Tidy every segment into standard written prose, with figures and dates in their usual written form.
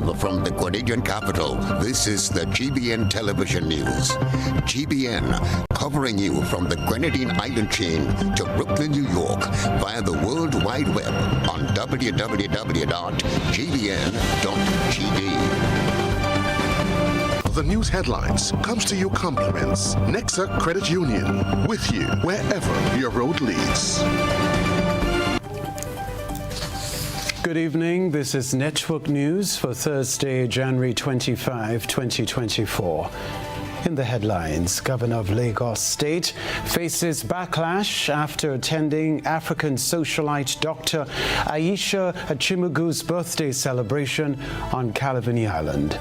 Live from the Grenadian capital, this is the GBN television news. GBN, covering you from the Grenadine island chain to Brooklyn, New York, via the World Wide Web on www.gbn.tv. The news headlines comes to you compliments Nexa Credit Union, with you wherever your road leads. Good evening. This is Network News for Thursday, January 25, 2024. In the headlines, Governor of Lagos State faces backlash after attending African socialite Dr. Aisha Achimugu's birthday celebration on Calavini Island.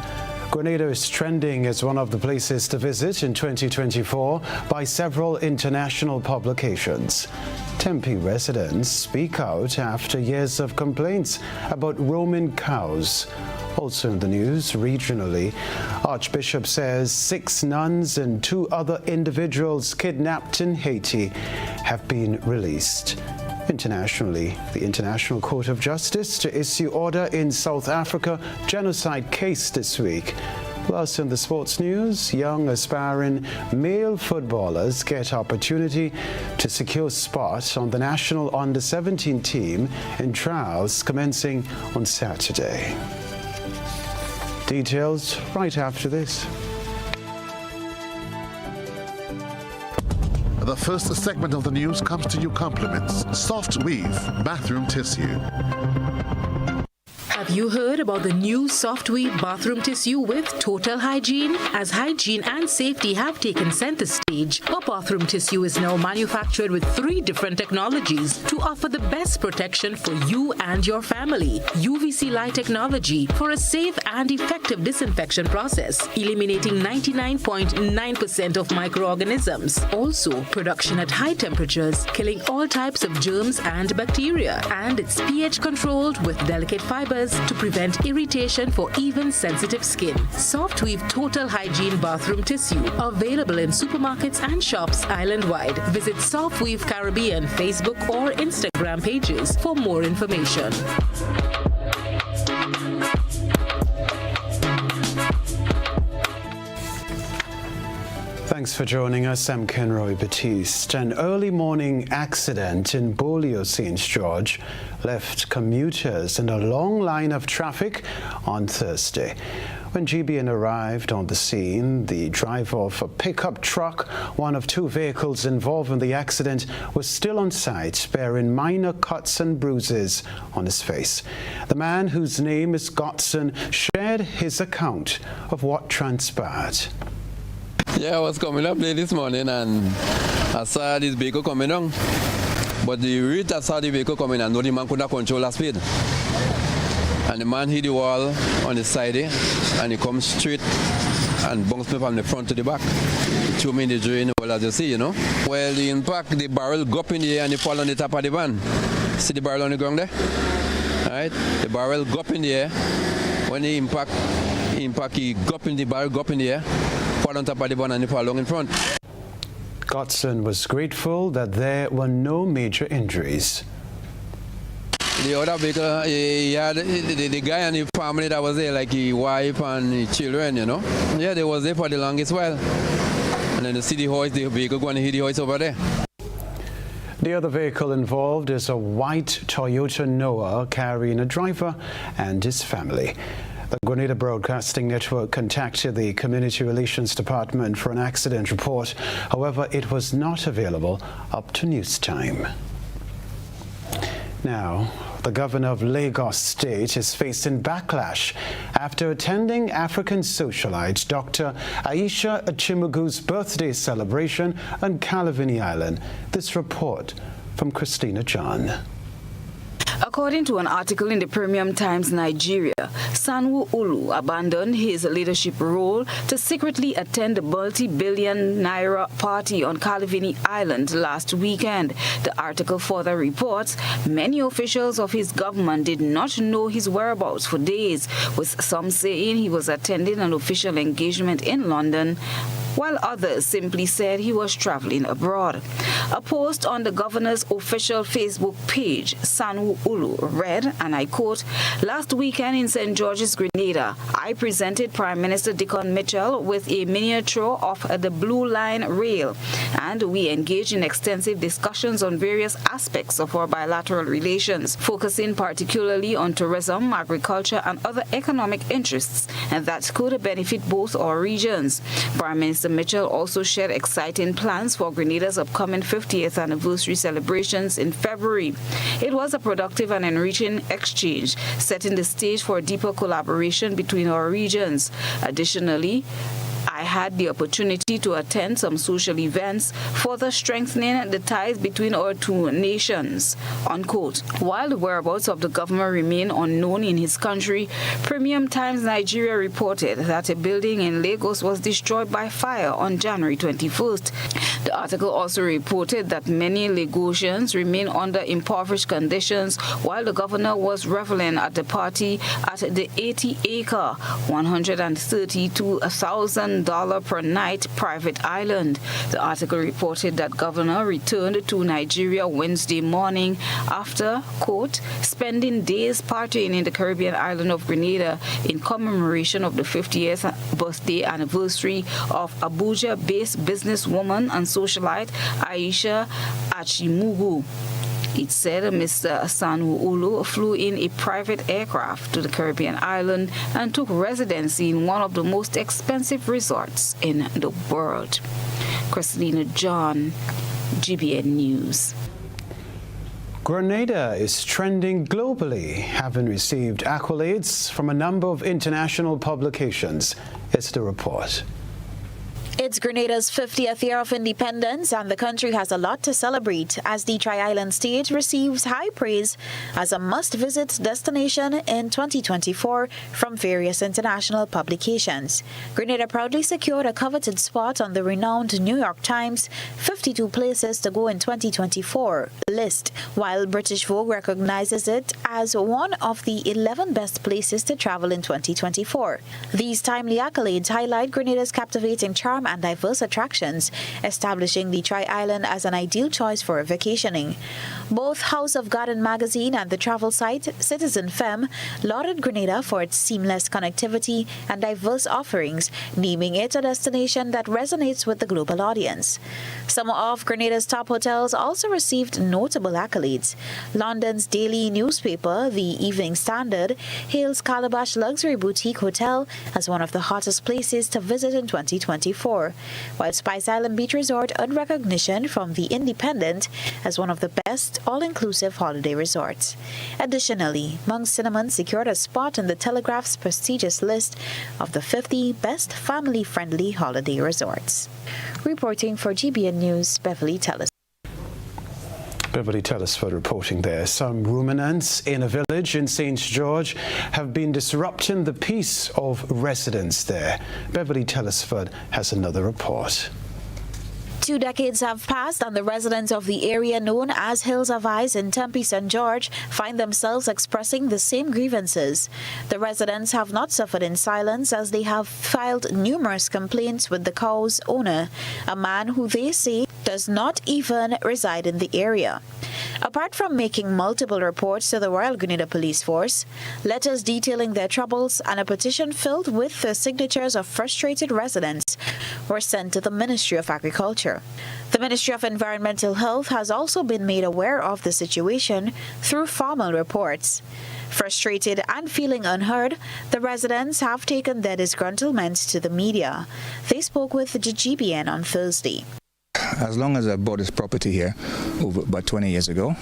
Grenada is trending as one of the places to visit in 2024 by several international publications. Tempe residents speak out after years of complaints about roaming cows. Also in the news, regionally, Archbishop says 6 nuns and 2 other individuals kidnapped in Haiti have been released. Internationally, the International Court of Justice to issue order in South Africa genocide case this week. Plus, in the sports news, young aspiring male footballers get opportunity to secure spots on the national under-17 team in trials commencing on Saturday. Details right after this. The first segment of the news comes to you compliments Soft Weave bathroom tissue. Have you heard about the new Soft Weave bathroom tissue with total hygiene? As hygiene and safety have taken center stage, our bathroom tissue is now manufactured with 3 different technologies to offer the best protection for you and your family. UVC light technology for a safe and effective disinfection process, eliminating 99.9% of microorganisms. Also, production at high temperatures, killing all types of germs and bacteria. And it's pH controlled with delicate fibers to prevent irritation for even sensitive skin. Soft Weave Total Hygiene Bathroom Tissue, available in supermarkets and shops island-wide. Visit Soft Weave Caribbean Facebook or Instagram pages for more information. Thanks for joining us. I'm Kenroy Baptiste. An early morning accident in Bolio, St. George left commuters in a long line of traffic on Thursday. When GBN arrived on the scene, the driver of a pickup truck, one of 2 vehicles involved in the accident, was still on site, bearing minor cuts and bruises on his face. The man, whose name is Godson, shared his account of what transpired. Yeah, I was coming up late this morning and I saw this vehicle coming down. But the route I saw the vehicle coming, I know the man could not control the speed. And the man hit the wall on the side and he comes straight and bounced me from the front to the back. He threw me in the drain, well, as you see, you know. Well, the impact, the barrel go up in the air and he fall on the top of the van. See the barrel on the ground there? All right? The barrel go up in the air. When the impact, he go up in the barrel, go up in the air, fall on top of the van and he fall along in front. Godson was grateful that there were no major injuries. The other vehicle, the guy and the family that was there, like his wife and his children, you know. Yeah, they was there for the longest while. And then you see the hoist, the vehicle going to hit the hoist over there. The other vehicle involved is a white Toyota Noah carrying a driver and his family. The Grenada Broadcasting Network contacted the Community Relations Department for an accident report. However, it was not available up to news time. Now, the governor of Lagos State is facing backlash after attending African socialite Dr. Aisha Achimugu's birthday celebration on Calavini Island. This report from Christina John. According to an article in the Premium Times Nigeria, Sanwo Olu abandoned his leadership role to secretly attend the multi-billion naira party on Calavini Island last weekend. The article further reports many officials of his government did not know his whereabouts for days, with some saying he was attending an official engagement in London while others simply said he was traveling abroad. A post on the governor's official Facebook page, Sanwo Ulu, read, and I quote, "Last weekend in St. George's, Grenada, I presented Prime Minister Dickon Mitchell with a miniature of the Blue Line rail, and we engaged in extensive discussions on various aspects of our bilateral relations, focusing particularly on tourism, agriculture, and other economic interests and that could benefit both our regions." Prime Minister Mitchell also shared exciting plans for Grenada's upcoming 50th anniversary celebrations in February. It was a productive and enriching exchange, setting the stage for deeper collaboration between our regions. Additionally, I had the opportunity to attend some social events, further strengthening the ties between our two nations, unquote. While the whereabouts of the governor remain unknown in his country, Premium Times Nigeria reported that a building in Lagos was destroyed by fire on January 21st. The article also reported that many Lagosians remain under impoverished conditions while the governor was reveling at the party at the 80-acre, $132,000 per night private island. The article reported that governor returned to Nigeria Wednesday morning after, quote, spending days partying in the Caribbean island of Grenada in commemoration of the 50th birthday anniversary of Abuja-based businesswoman and socialite Aisha Achimugu. It said Mr. Sanwo Ulu flew in a private aircraft to the Caribbean island and took residency in one of the most expensive resorts in the world. Christina John, GBN News. Grenada is trending globally, having received accolades from a number of international publications. It's the report. It's Grenada's 50th year of independence, and the country has a lot to celebrate as the Tri-Island state receives high praise as a must-visit destination in 2024 from various international publications. Grenada proudly secured a coveted spot on the renowned New York Times 52 Places to Go in 2024 list, while British Vogue recognizes it as one of the 11 best places to travel in 2024. These timely accolades highlight Grenada's captivating charm and diverse attractions, establishing the Tri-Island as an ideal choice for vacationing. Both House of Garden magazine and the travel site Citizen Femme lauded Grenada for its seamless connectivity and diverse offerings, naming it a destination that resonates with the global audience. Some of Grenada's top hotels also received notable accolades. London's daily newspaper, The Evening Standard, hails Calabash Luxury Boutique Hotel as one of the hottest places to visit in 2024. While Spice Island Beach Resort earned recognition from The Independent as one of the best all-inclusive holiday resorts. Additionally, Monk's Cinnamon secured a spot in the Telegraph's prestigious list of the 50 best family-friendly holiday resorts. Reporting for GBN News, Beverly Tellis. Beverly Tellisford reporting there. Some ruminants in a village in St. George have been disrupting the peace of residents there. Beverly Tellisford has another report. 2 decades have passed, and the residents of the area known as Hills of Eyes in Tempe, St. George, find themselves expressing the same grievances. The residents have not suffered in silence as they have filed numerous complaints with the cow's owner, a man who they say does not even reside in the area. Apart from making multiple reports to the Royal Grenada Police Force, letters detailing their troubles and a petition filled with the signatures of frustrated residents were sent to the Ministry of Agriculture. The Ministry of Environmental Health has also been made aware of the situation through formal reports. Frustrated and feeling unheard, the residents have taken their disgruntlement to the media. They spoke with the GBN on Thursday. As long as I bought this property here over about 20 years ago,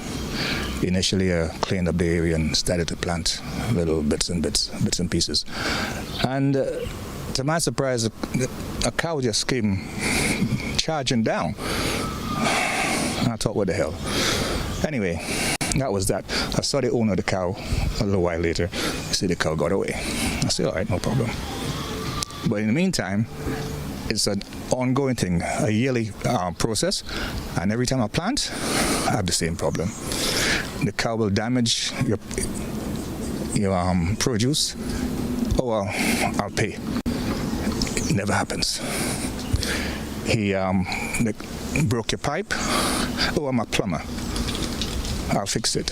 initially I cleaned up the area and started to plant little bits and pieces. And to my surprise, a cow just came charging down. I thought, what the hell? Anyway, that was that. I saw the owner of the cow a little while later. I see the cow got away. I said, all right, no problem. But in the meantime, it's an ongoing thing, a yearly process, and every time I plant, I have the same problem. The cow will damage your produce. Oh well, I'll pay. It never happens. he broke your pipe. Oh, I'm a plumber. I'll fix it.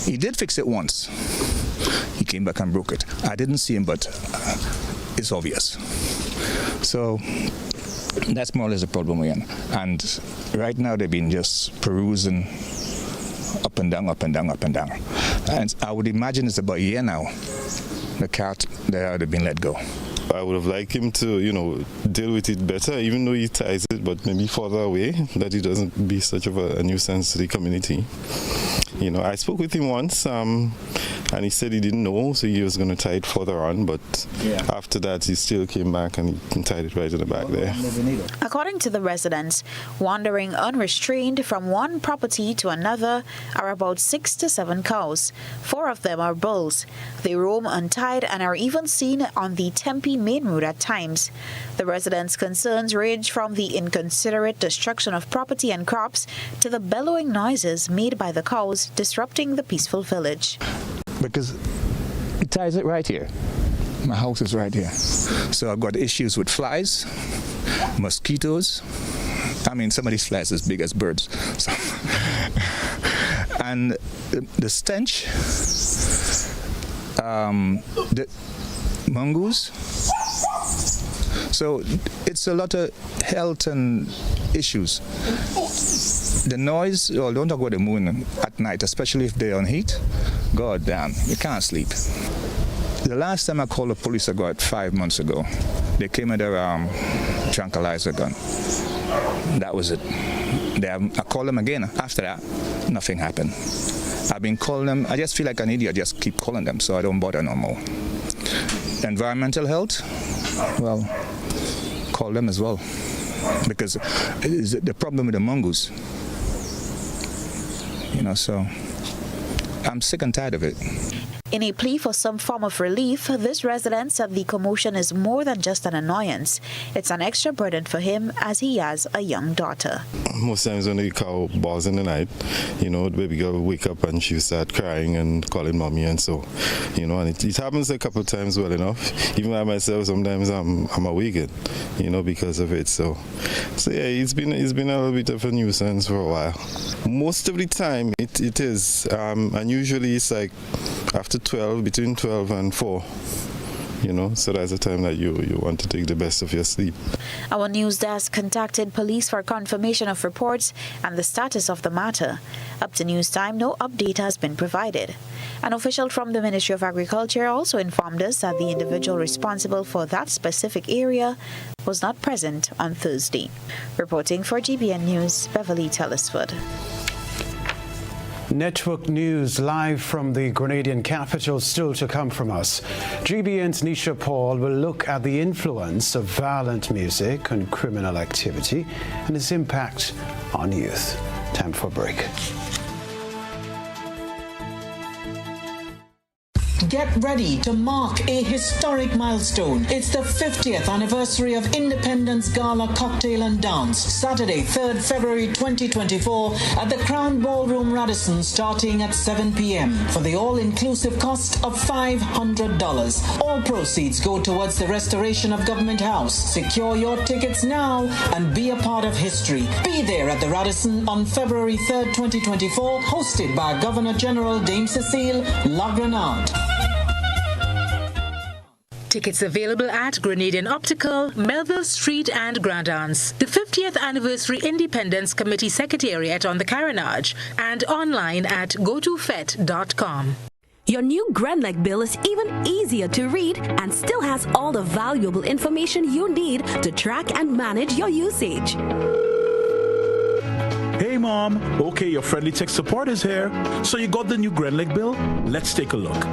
He did fix it once. He came back and broke it. I didn't see him, but it's obvious. So that's more or less the problem we're in. And right now they've been just perusing up and down, up and down, up and down. And I would imagine it's about a year now. The cat, they've been let go. I would have liked him to, deal with it better, even though he ties it, but maybe further away, that he doesn't be such of a nuisance to the community. I spoke with him once, and he said he didn't know, so he was going to tie it further on, but after that, he still came back and he tied it right in the back there. According to the residents, wandering unrestrained from one property to another are about 6 to 7 cows. 4 of them are bulls. They roam untied and are even seen on the Tempe main road at times. The residents' concerns range from the inconsiderate destruction of property and crops to the bellowing noises made by the cows disrupting the peaceful village. Because it ties it right here. My house is right here. So I've got issues with flies, mosquitoes. I mean, some of these flies as big as birds. So and the stench, the mongoose. So it's a lot of health and issues. The noise, don't talk about the moon at night, especially if they're on heat. God damn, you can't sleep. The last time I called the police about 5 months ago, they came with their tranquilizer gun. That was it. I called them again. After that, nothing happened. I've been calling them. I just feel like an idiot. Just keep calling them, so I don't bother no more. Environmental health, well, call them as well, because it's the problem with the mongoose. So I'm sick and tired of it. In a plea for some form of relief, this resident said the commotion is more than just an annoyance. It's an extra burden for him as he has a young daughter. Most times when the cow baws in the night, the baby girl will wake up and she'll start crying and calling mommy and so, and it happens a couple of times well enough. Even I myself, sometimes I'm awakened, because of it. So yeah, it's been a little bit of a nuisance for a while. Most of the time it is, and usually it's like after 12, between 12 and 4, so that's the time that you want to take the best of your sleep. Our news desk contacted police for confirmation of reports and the status of the matter. Up to news time, no update has been provided. An official from the Ministry of Agriculture also informed us that the individual responsible for that specific area was not present on Thursday. Reporting for GBN News, Beverly Tellisford. Network news live from the Grenadian capital still to come from us. GBN's Nisha Paul will look at the influence of violent music on criminal activity and its impact on youth. Time for a break. Get ready to mark a historic milestone. It's the 50th anniversary of Independence Gala Cocktail and Dance, Saturday, 3rd February 2024 at the Crown Ballroom Radisson, starting at 7 p.m. for the all-inclusive cost of $500. All proceeds go towards the restoration of Government House. Secure your tickets now and be a part of history. Be there at the Radisson on February 3rd, 2024, hosted by Governor General Dame Cecile Lagranade. Tickets available at Grenadian Optical, Melville Street and Grand Anse, the 50th Anniversary Independence Committee Secretariat on the Carenage, and online at gotofet.com. Your new Grenlec bill is even easier to read and still has all the valuable information you need to track and manage your usage. Hey Mom, okay, your friendly tech support is here. So you got the new Grenlec bill? Let's take a look.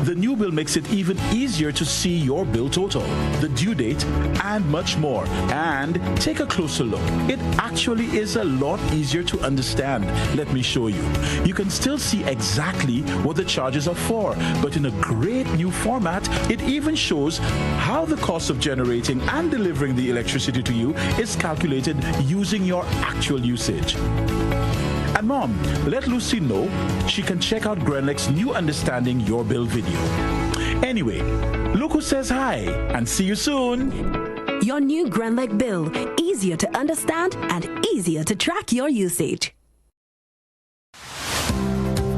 The new bill makes it even easier to see your bill total, the due date, and much more. And take a closer look. It actually is a lot easier to understand. Let me show you. You can still see exactly what the charges are for, but in a great new format, it even shows how the cost of generating and delivering the electricity to you is calculated using your actual usage. And Mom, let Lucy know she can check out Grenlec's new Understanding Your Bill video. Anyway, look who says hi and see you soon. Your new Grenlec bill, easier to understand and easier to track your usage.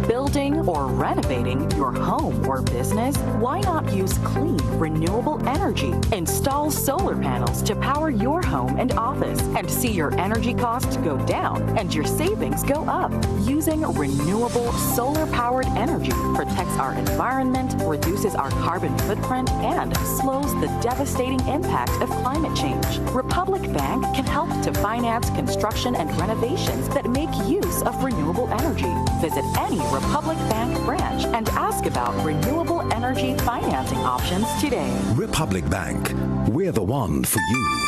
Building or renovating your home or business? Why not use clean, renewable energy? Install solar panels to power your home and office and see your energy costs go down and your savings go up. Using renewable solar-powered energy protects our environment, reduces our carbon footprint, and slows the devastating impact of climate change. Republic Bank can help to finance construction and renovations that make use of renewable energy. Visit any Republic Bank branch and ask about renewable energy financing options today. Republic Bank, we're the one for you.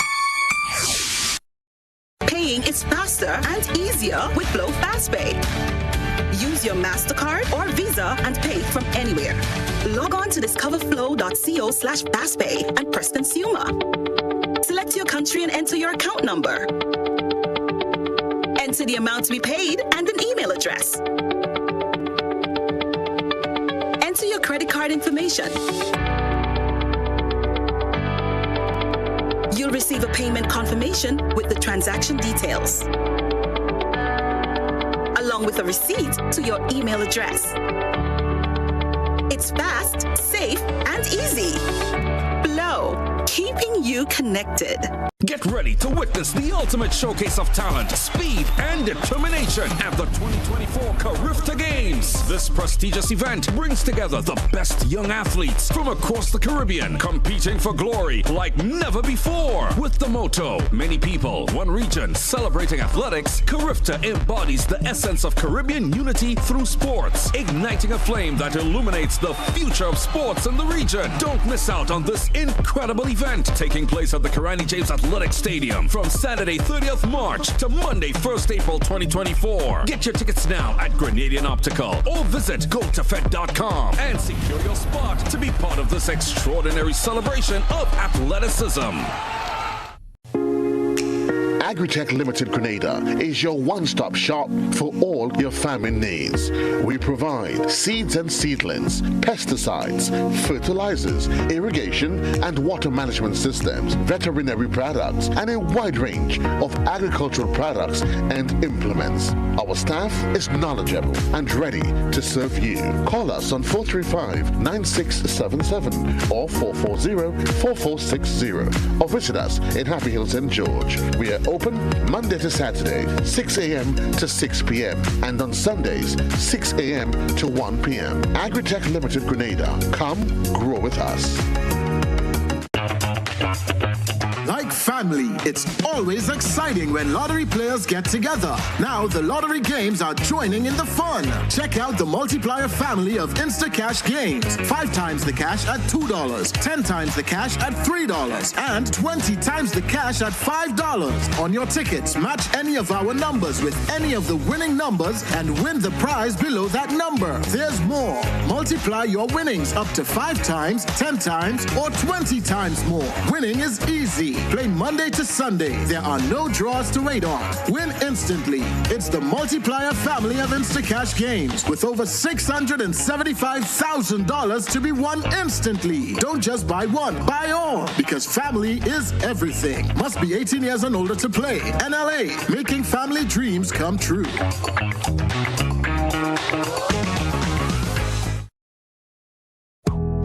Paying is faster and easier with Flow FastPay. Use your MasterCard or Visa and pay from anywhere. Log on to discoverflow.co/fastpay and press Consumer. Select your country and enter your account number. Enter the amount to be paid and an email address. Enter your credit card information. You'll receive a payment confirmation with the transaction details, along with a receipt to your email address. It's fast, safe, and easy. Flow, keeping you connected. Get ready to witness the ultimate showcase of talent, speed, and determination at the 2024 Carifta Games. This prestigious event brings together the best young athletes from across the Caribbean, competing for glory like never before. With the motto, many people, one region, celebrating athletics, Carifta embodies the essence of Caribbean unity through sports, igniting a flame that illuminates the future of sports in the region. Don't miss out on this incredible event taking place at the Karani James Athletic Stadium from Saturday 30th March to Monday 1st April 2024. Get your tickets now at Grenadian Optical or visit gotofed.com and secure your spot to be part of this extraordinary celebration of athleticism. Agritech Limited Grenada is your one-stop shop for all your farming needs. We provide seeds and seedlings, pesticides, fertilizers, irrigation and water management systems, veterinary products, and a wide range of agricultural products and implements. Our staff is knowledgeable and ready to serve you. Call us on 435-9677 or 440-4460 or visit us in Happy Hill, St. George. We are open Monday to Saturday, 6 a.m. to 6 p.m. and on Sundays, 6 a.m. to 1 p.m. Agritech Limited Grenada. Come grow with us. Like family, it's always exciting when lottery players get together. Now the lottery games are joining in the fun. Check out the multiplier family of Instacash games. 5 times the cash at $2, 10 times the cash at $3, and 20 times the cash at $5. On your tickets, match any of our numbers with any of the winning numbers and win the prize below that number. There's more. Multiply your winnings up to 5 times, 10 times, or 20 times more. Winning is easy. Play Monday to Sunday. There are no draws to wait on. Win instantly. It's the multiplier family of Instacash games with over $675,000 to be won instantly. Don't just buy one, buy all, because family is everything. Must be 18 years and older to play. NLA, making family dreams come true.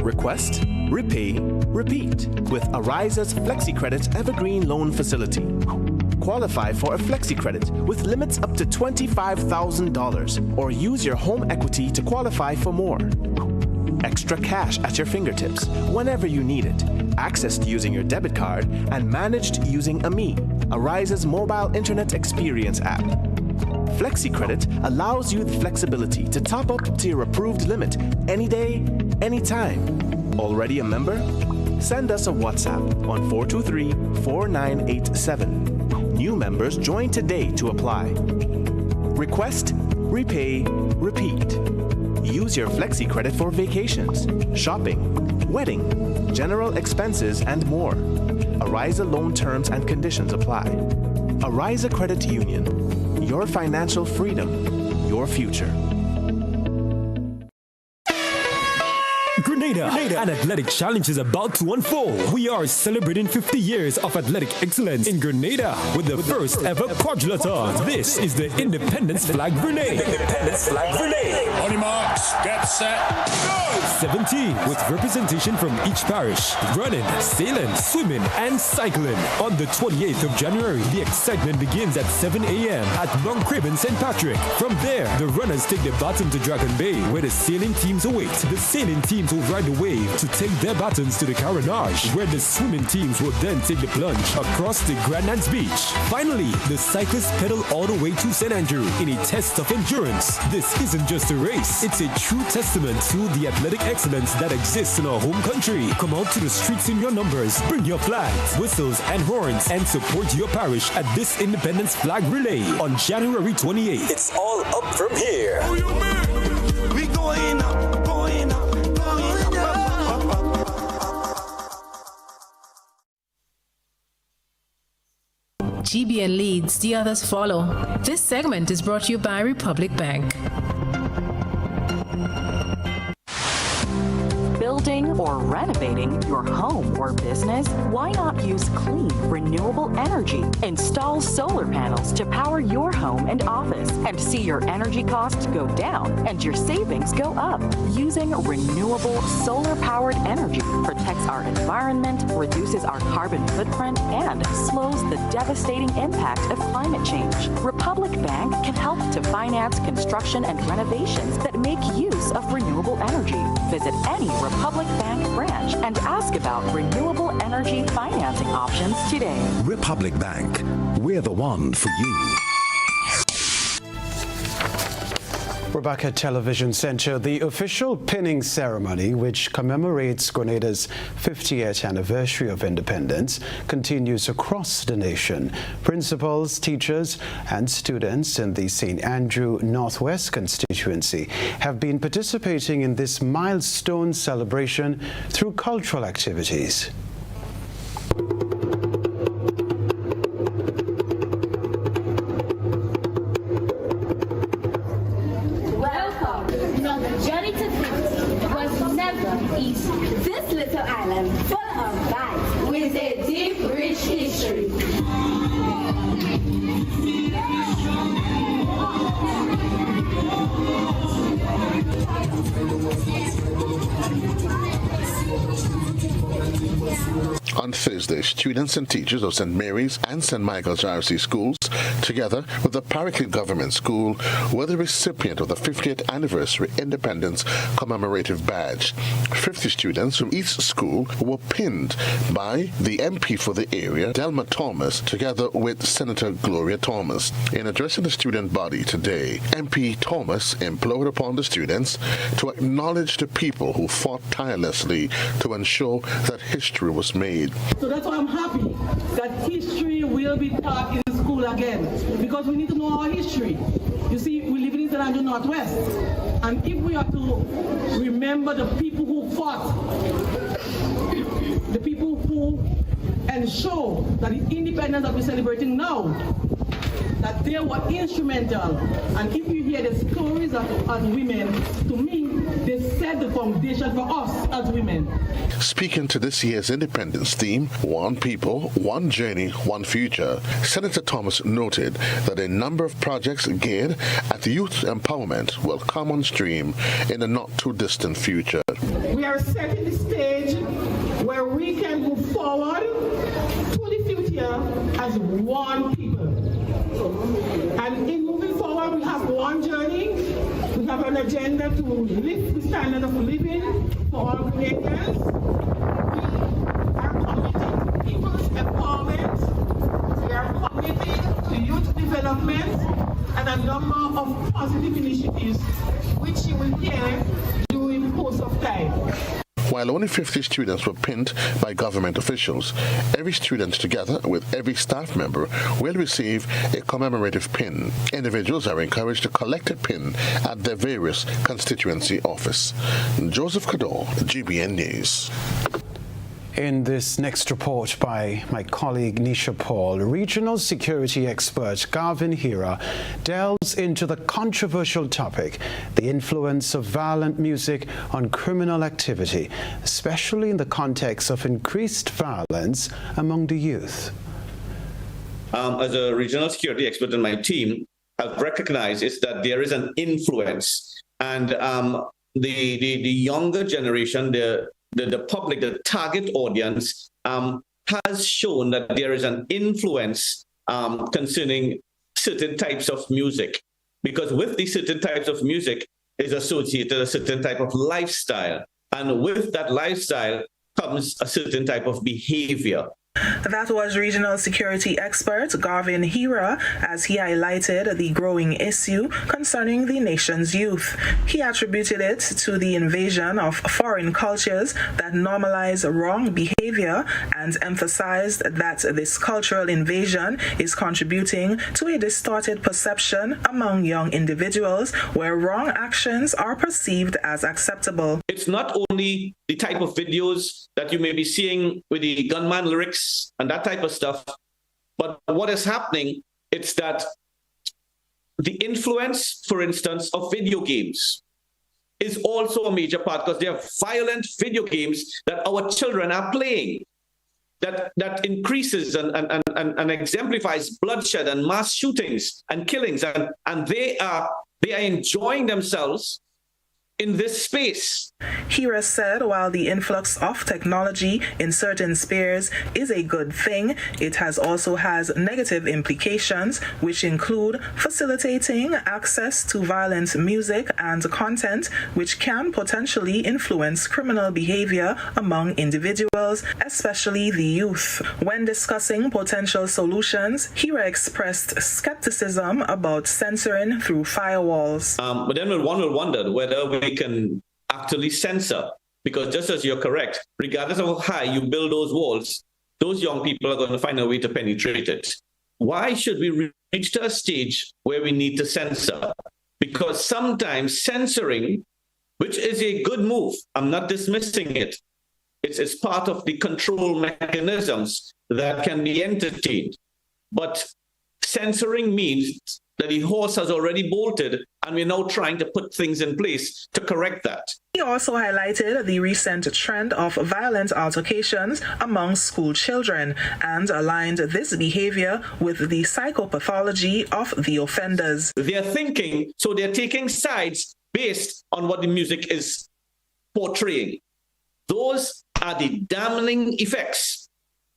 Request, repay, repeat with Ariza's FlexiCredit Evergreen Loan Facility. Qualify for a FlexiCredit with limits up to $25,000 or use your home equity to qualify for more. Extra cash at your fingertips whenever you need it. Accessed using your debit card and managed using AMI, Ariza's mobile internet experience app. FlexiCredit allows you the flexibility to top up to your approved limit any day, anytime. Already a member? Send us a WhatsApp on 423-4987. New members join today to apply. Request, repay, repeat. Use your FlexiCredit for vacations, shopping, wedding, general expenses, and more. Ariza loan terms and conditions apply. Ariza Credit Union. Your financial freedom, your future. Grenada. An athletic challenge is about to unfold. We are celebrating 50 years of athletic excellence in Grenada with the first ever quadrilathon. This is the Independence Flag Relay. On your marks, get set, go! 17 with representation from each parish. Running, sailing, swimming, and cycling. On the 28th of January, the excitement begins at 7 a.m. at Mount Craven St. Patrick. From there, the runners take the baton to Dragon Bay, where the sailing teams await. The sailing teams will ride the wave to take their batons to the Carenage, where the swimming teams will then take the plunge across the Grand Anse Beach. Finally, the cyclists pedal all the way to St. Andrew in a test of endurance. This isn't just a race, it's a true testament to the athletic excellence that exists in our home country. Come out to the streets in your numbers, bring your flags, whistles, and horns, and support your parish at this Independence Flag Relay on January 28th. It's all up from here. We going up, going up, going up. GBN leads, the others follow. This segment is brought to you by Republic Bank. Building or renovating your home or business? Why not use clean, renewable energy? Install solar panels to power your home and office and see your energy costs go down and your savings go up. Using renewable solar-powered energy protects our environment, reduces our carbon footprint, and slows the devastating impact of climate change. Republic Bank can help to finance construction and renovations that make use of renewable energy. Visit any Republic Bank branch and ask about renewable energy financing options today. Republic Bank, we're the one for you. We're back at Television Centre. The official pinning ceremony, which commemorates Grenada's 50th anniversary of independence, continues across the nation. Principals, teachers, and students in the St. Andrew Northwest constituency have been participating in this milestone celebration through cultural activities. This little island full of vibes with a deep, rich history. On Thursday, students and teachers of St. Mary's and St. Michael's RC schools, together with the Paraclete Government School, were the recipient of the 50th Anniversary Independence Commemorative Badge. 50 students from each school were pinned by the MP for the area, Delma Thomas, together with Senator Gloria Thomas. In addressing the student body today, MP Thomas implored upon the students to acknowledge the people who fought tirelessly to ensure that history was made. So that's why I'm happy that history will be taught in school again, because we need to know our history. You see, we live in St. Andrew Northwest, and if we are to remember the people who fought, the people who ensure that the independence that we're celebrating now, that they were instrumental. And if you hear the stories as women, to me, they set the foundation for us as women. Speaking to this year's independence theme, One People, One Journey, One Future, Senator Thomas noted that a number of projects geared at youth empowerment will come on stream in the not-too-distant future. We are setting the stage where we can move forward to the future as one people. And in moving forward, we have one journey. We have an agenda to lift the standard of living for all Grenadians. We are committed to people's empowerment. We are committed to youth development and a number of positive initiatives which you will hear during the course of time. While only 50 students were pinned by government officials, every student together with every staff member will receive a commemorative pin. Individuals are encouraged to collect a pin at their various constituency office. Joseph Cador, GBN News. In this next report by my colleague Nisha Paul, regional security expert Garvin Hira delves into the controversial topic, the influence of violent music on criminal activity, especially in the context of increased violence among the youth. As a regional security expert in my team, I've recognized is that there is an influence, and the younger generation, the public, the target audience, has shown that there is an influence concerning certain types of music, because with these certain types of music is associated a certain type of lifestyle, and with that lifestyle comes a certain type of behavior. That was regional security expert Garvin Hira as he highlighted the growing issue concerning the nation's youth. He attributed it to the invasion of foreign cultures that normalize wrong behavior and emphasized that this cultural invasion is contributing to a distorted perception among young individuals where wrong actions are perceived as acceptable. It's not only the type of videos that you may be seeing with the gunman lyrics and that type of stuff, but what is happening, it's that the influence, for instance, of video games is also a major part, because there are violent video games that our children are playing that increases and exemplifies bloodshed and mass shootings and killings, and they are enjoying themselves in this space. Hira said while the influx of technology in certain spheres is a good thing, it also has negative implications, which include facilitating access to violent music and content, which can potentially influence criminal behavior among individuals, especially the youth. When discussing potential solutions, Hira expressed skepticism about censoring through firewalls. But then one will wonder whether we can actually censor, because just as you're correct, regardless of how high you build those walls, those young people are going to find a way to penetrate it. Why should we reach to a stage where we need to censor? Because sometimes censoring, which is a good move, I'm not dismissing it, it's part of the control mechanisms that can be entertained. But censoring means that the horse has already bolted, and we're now trying to put things in place to correct that. He also highlighted the recent trend of violent altercations among school children and aligned this behavior with the psychopathology of the offenders. They're thinking, so they're taking sides based on what the music is portraying. Those are the damning effects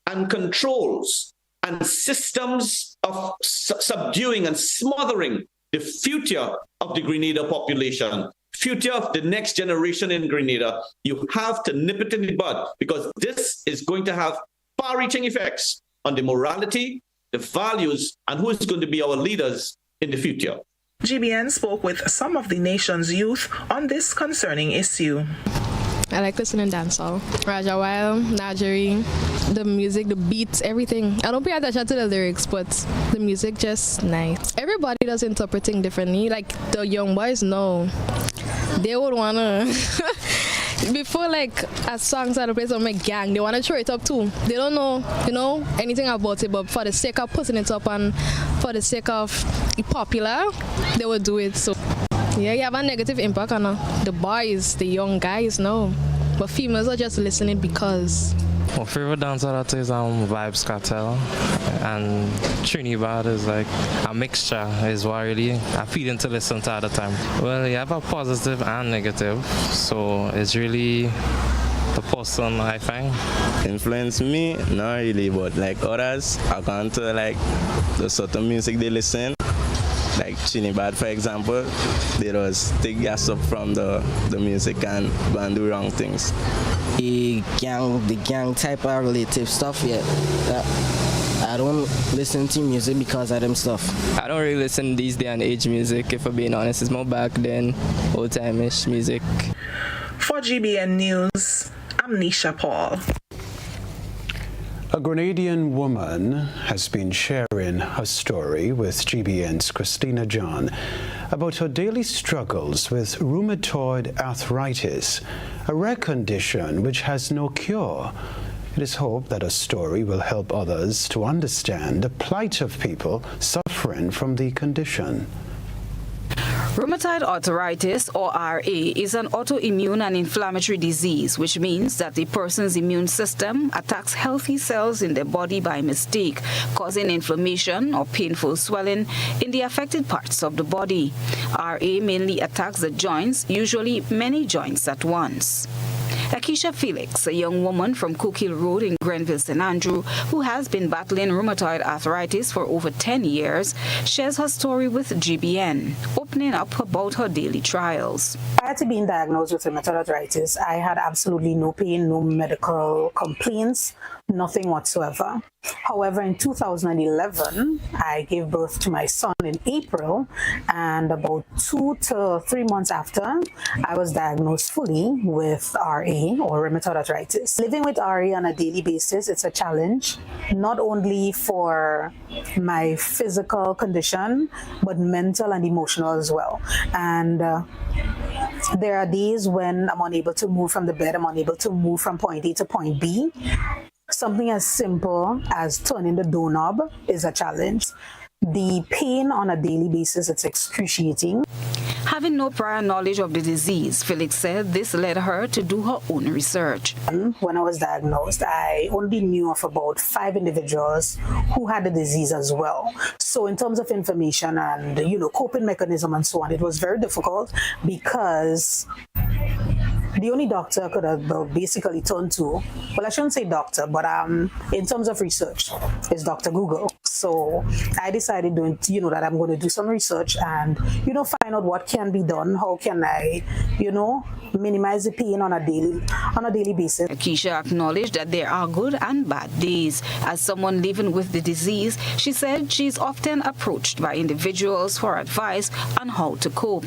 and controls and systems of subduing and smothering the future of the Grenada population, future of the next generation in Grenada. You have to nip it in the bud, because this is going to have far-reaching effects on the morality, the values, and who is going to be our leaders in the future. GBN spoke with some of the nation's youth on this concerning issue. I like listening to dancehall. Raja Wild, Najeri, the music, the beats, everything. I don't pay attention to the lyrics, but the music just nice. Everybody does interpreting differently. Like the young boys know. They would wanna before like a song started playing on my gang, they wanna throw it up too. They don't know, anything about it, but for the sake of putting it up and for the sake of it popular, they would do it. So yeah, you have a negative impact on the boys, the young guys, no. But females are just listening because. My favorite dancer that is Vibes Cartel, and Trinidad is like a mixture, is what really I feel to listen to at the time. Well, you have a positive and negative, so it's really the person I find. Influence me? Not really, but like others, I gone to like the sort of music they listen. Like Trinidad, for example, they just take gas up from the music and go and do wrong things. The gang type of relative stuff, yeah. I don't listen to music because of them stuff. I don't really listen to these day and age music, if I'm being honest. It's more back then, old-time-ish music. For GBN News, I'm Nisha Paul. A Grenadian woman has been sharing her story with GBN's Christina John about her daily struggles with rheumatoid arthritis, a rare condition which has no cure. It is hoped that a story will help others to understand the plight of people suffering from the condition. Rheumatoid arthritis, or RA, is an autoimmune and inflammatory disease, which means that the person's immune system attacks healthy cells in their body by mistake, causing inflammation or painful swelling in the affected parts of the body. RA mainly attacks the joints, usually many joints at once. Akisha Felix, a young woman from Cook Hill Road in Grenville, St. Andrew, who has been battling rheumatoid arthritis for over 10 years, shares her story with GBN, opening up about her daily trials. Prior to being diagnosed with rheumatoid arthritis, I had absolutely no pain, no medical complaints, nothing whatsoever. However, in 2011, I gave birth to my son in April, and about 2 to 3 months after, I was diagnosed fully with RA, or rheumatoid arthritis. Living with RA on a daily basis, it's a challenge, not only for my physical condition, but mental and emotional as well. And there are days when I'm unable to move from the bed, I'm unable to move from point A to point B. Something as simple as turning the doorknob is a challenge. The pain on a daily basis, it's excruciating. Having no prior knowledge of the disease, Felix said this led her to do her own research. When I was diagnosed, I only knew of about 5 individuals who had the disease as well. So in terms of information and, coping mechanism and so on, it was very difficult because the only doctor I could have basically turned to, well, I shouldn't say doctor, but in terms of research, is Dr. Google. So I decided that I'm going to do some research and, find out what can be done. How can I, minimize the pain on a daily basis. Keisha acknowledged that there are good and bad days. As someone living with the disease, she said she's often approached by individuals for advice on how to cope.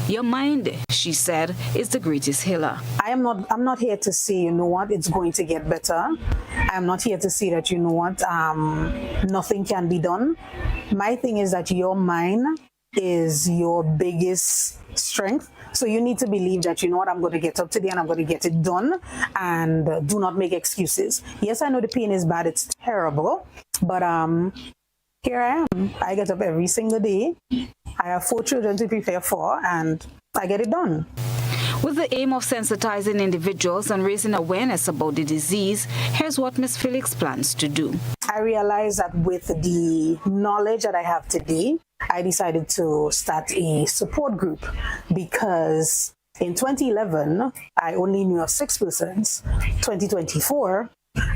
Your mind, she said, is the greatest healer. I'm not here to say, it's going to get better. I'm not here to say that, nothing can be done. My thing is that your mind is your biggest strength. So you need to believe that, I'm going to get up today and I'm going to get it done, and do not make excuses. Yes, I know the pain is bad. It's terrible. But here I am. I get up every single day. I have 4 children to prepare for, and I get it done. With the aim of sensitizing individuals and raising awareness about the disease, here's what Ms. Felix plans to do. I realized that with the knowledge that I have today, I decided to start a support group, because in 2011, I only knew of 6 persons. 2024,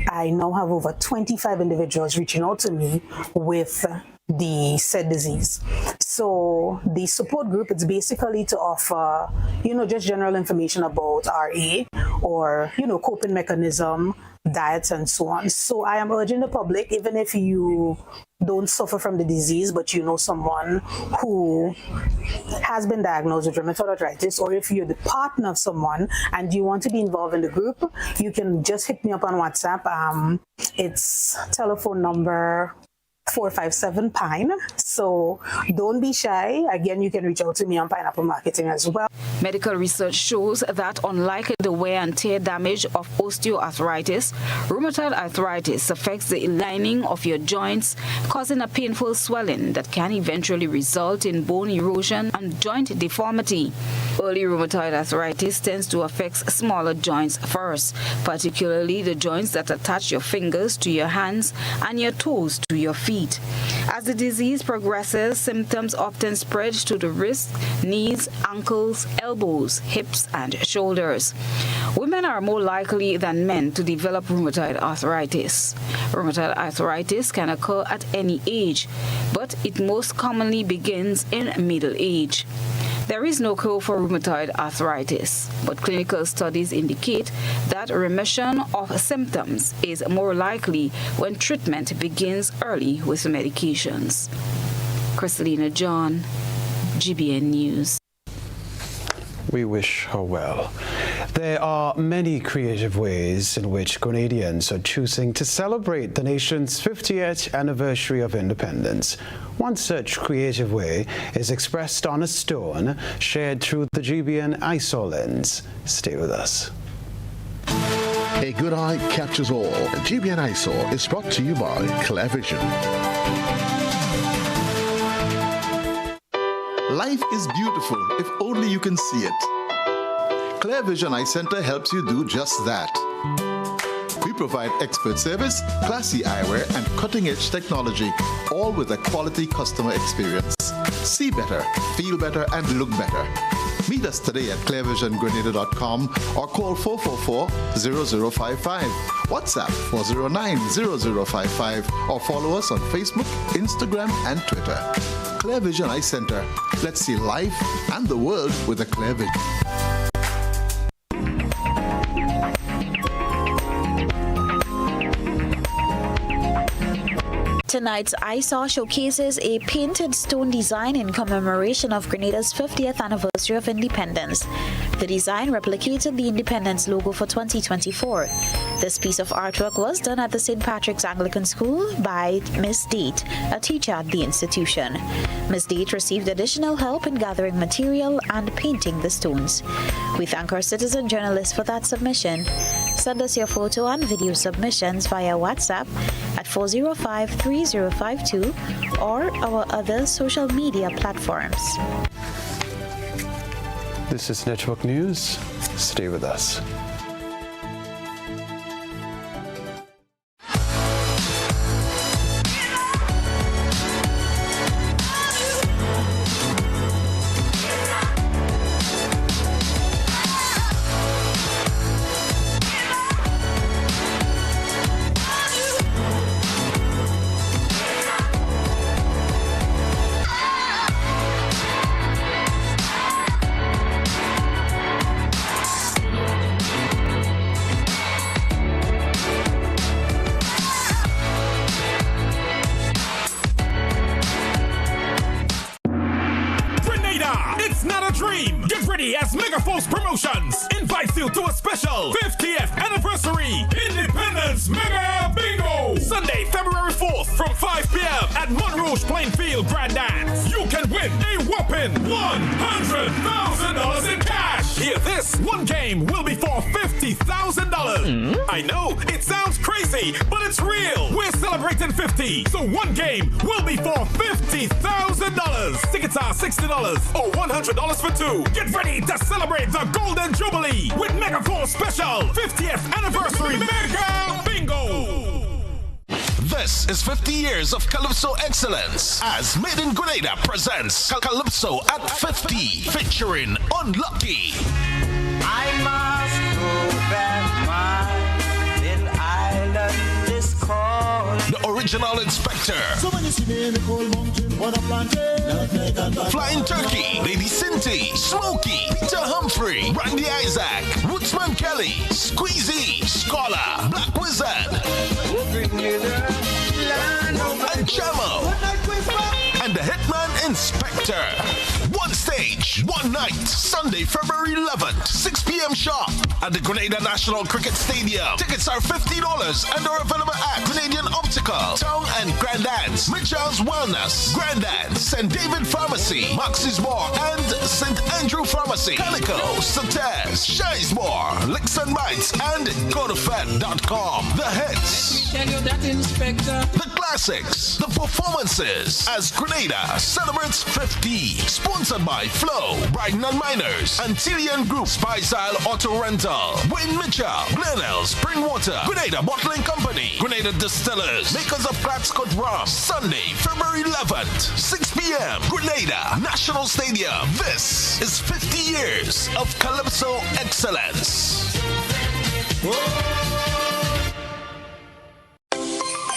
I now have over 25 individuals reaching out to me with the said disease. So the support group, it's basically to offer, just general information about RA or, coping mechanism, diets and so on. So I am urging the public, even if you don't suffer from the disease, but you know someone who has been diagnosed with rheumatoid arthritis, or if you're the partner of someone and you want to be involved in the group, you can just hit me up on WhatsApp. It's telephone number 457 Pine. So don't be shy. Again, you can reach out to me on Pineapple Marketing as well. Medical research shows that unlike the wear and tear damage of osteoarthritis, rheumatoid arthritis affects the lining of your joints, causing a painful swelling that can eventually result in bone erosion and joint deformity. Early rheumatoid arthritis tends to affect smaller joints first, particularly the joints that attach your fingers to your hands and your toes to your feet. As the disease progresses, symptoms often spread to the wrists, knees, ankles, elbows, hips, and shoulders. Women are more likely than men to develop rheumatoid arthritis. Rheumatoid arthritis can occur at any age, but it most commonly begins in middle age. There is no cure for rheumatoid arthritis, but clinical studies indicate that remission of symptoms is more likely when treatment begins early with medications. Kristalina John, GBN News. We wish her well. There are many creative ways in which Grenadians are choosing to celebrate the nation's 50th anniversary of independence. One such creative way is expressed on a stone shared through the GBN ISO lens. Stay with us. A good eye captures all. GBN Eyesore is brought to you by Clear Vision. Life is beautiful if only you can see it. Clear Vision Eye Center helps you do just that. We provide expert service, classy eyewear, and cutting-edge technology, all with a quality customer experience. See better, feel better, and look better. Meet us today at clearvisiongrenada.com or call 444-0055, WhatsApp 409-0055, or follow us on Facebook, Instagram, and Twitter. Clear Vision Eye Center. Let's see life and the world with a clear vision. Tonight's Eyesore showcases a painted stone design in commemoration of Grenada's 50th anniversary of independence. The design replicated the Independence logo for 2024. This piece of artwork was done at the St. Patrick's Anglican School by Miss Date, a teacher at the institution. Miss Date received additional help in gathering material and painting the stones. We thank our citizen journalists for that submission. Send us your photo and video submissions via WhatsApp at 405-3052 or our other social media platforms. This is Network News. Stay with us. Promotions invites you to a special 50th anniversary Independence Mega Bingo, Sunday, February 4th from 5 p.m. at Monrouge Plainfield Grand Dance. You can win a whopping $100,000 in cash. Hear this, one game will be for $50,000. I know, it sounds crazy, but it's real. We're celebrating 50, so one game will be for $50,000. Tickets are $60 or $100 for two. Get ready to celebrate the Golden Jubilee with Megacore Special 50th Anniversary Mega Bingo. This is 50 years of Calypso excellence as Made in Grenada presents Calypso at 50 featuring Unlucky. I must go back, my little island is called. The original Inspector. Flying Turkey, Lady Cinty, Smokey, Peter Humphrey, Randy Isaac, Woodsman Kelly, Squeezy, Scholar, Black Wizard, and Jamo, and the Hitman Inspector. One stage, one night, Sunday, February 11th, 6 p.m. sharp at the Grenada National Cricket Stadium. Tickets are $50 and are available at Canadian Optical, Town and Grand Dance, Mitchell's Wellness, Grand Dance, St. David Pharmacy, Max's Bar, and St. Andrew Pharmacy, Calico, Sates, Sizemore, Licks and Bites, and GoToFed.com. The hits, Tell you that, Inspector. the classics, the performances as Grenada celebrates 50. Sponsored by Flow, Brighton and Miners, Antillian Group, Spy-Style Auto Rental, Wayne Mitchell, Glenelg, Springwater, Grenada Bottling Company, Grenada Distillers, makers of Platscott Rum. Sunday, February 11th, 6 p.m. Grenada National Stadium. This is 50 years of Calypso excellence.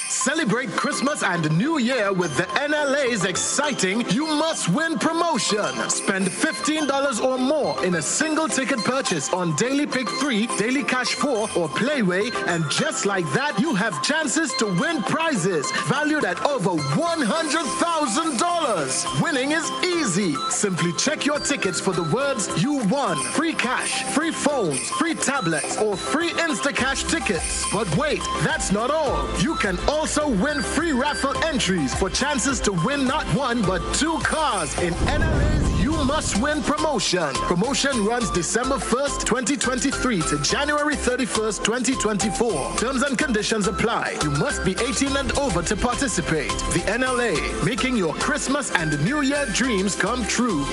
Celebrate Christmas and New Year with the NLA's exciting You Must Win promotion. Spend $15 or more in a single ticket purchase on Daily Pick 3, Daily Cash 4, or Playway, and just like that, you have chances to win prizes valued at over $100,000. Winning is easy. Simply check your tickets for the words you won. Free cash, free phones, free tablets, or free Instacash tickets. But wait, that's not all. You can also win free raffle entries for chances to win not one but two cars in NLA's You Must Win promotion. Promotion runs December 1st, 2023 to January 31st, 2024. Terms and conditions apply. You must be 18 and over to participate. The NLA, making your Christmas and New Year dreams come true.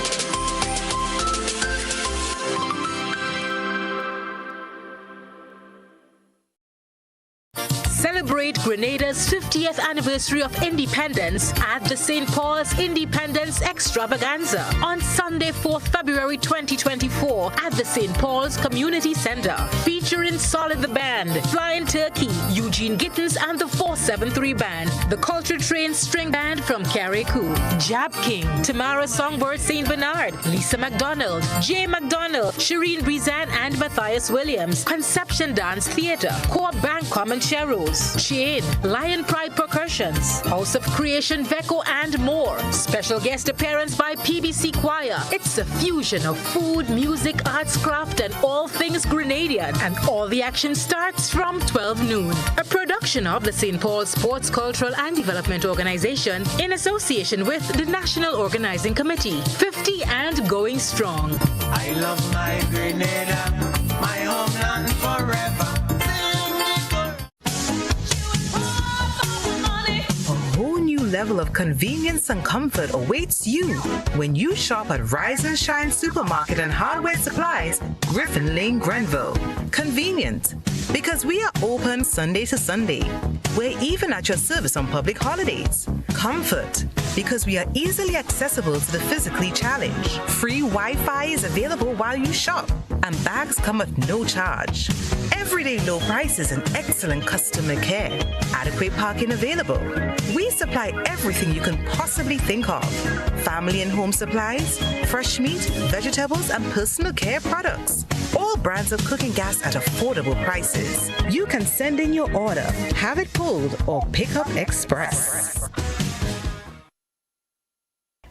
Celebrate Grenada's 50th anniversary of independence at the St. Paul's Independence Extravaganza on Sunday, 4th February 2024 at the St. Paul's Community Center. Featuring Solid the Band, Flying Turkey, Eugene Gittins and the 473 Band, the Culture Train String Band from Carriacou, Jab King, Tamara Songbird St. Bernard, Lisa McDonald, Jay McDonald, Shireen Brizan and Matthias Williams, Conception Dance Theatre, Core Bank Comancheros, Chain, Lion Pride Percussions, House of Creation Veco and more. Special guest appearance by PBC Choir. It's a fusion of food, music, arts, craft and all things Grenadian, and all the action starts from 12 noon. A production of the St. Paul Sports, Cultural and Development Organization in association with the National Organizing Committee. 50 and going strong. I love my Grenada, my homeland forever. Level of convenience and comfort awaits you when you shop at Rise and Shine Supermarket and Hardware Supplies, Griffin Lane, Grenville. Convenient, because we are open Sunday to Sunday. We're even at your service on public holidays. Comfort, because we are easily accessible to the physically challenged. Free Wi-Fi is available while you shop, and bags come at no charge. Everyday low prices and excellent customer care. Adequate parking available. We supply everything you can possibly think of. Family and home supplies, fresh meat, vegetables, and personal care products. All brands of cooking gas at affordable prices. You can send in your order, have it pulled, or pick up express.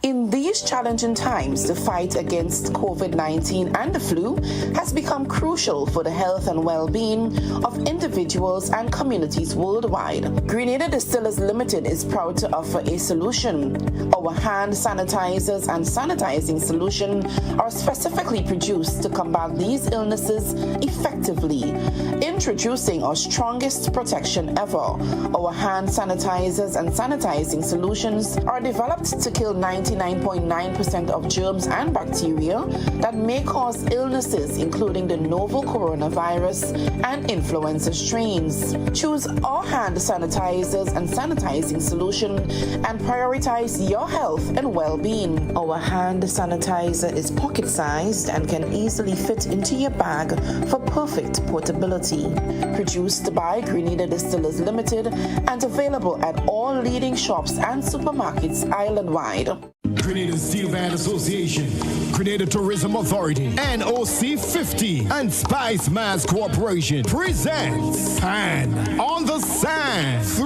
In these challenging times, the fight against COVID-19 and the flu has become crucial for the health and well-being of individuals and communities worldwide. Grenada Distillers Limited is proud to offer a solution. Our hand sanitizers and sanitizing solution are specifically produced to combat these illnesses effectively. Introducing our strongest protection ever. Our hand sanitizers and sanitizing solutions are developed to kill 99.9% of germs and bacteria that may cause illnesses, including the novel coronavirus and influenza strains. Choose our hand sanitizers and sanitizing solution and prioritize your health and well-being. Our hand sanitizer is pocket-sized and can easily fit into your bag for perfect portability. Produced by Grenada Distillers Limited and available at all leading shops and supermarkets island-wide. Grenada Steel Band Association, Grenada Tourism Authority, NOC 50, and Spice Mass Corporation presents Pan on the Sand 3.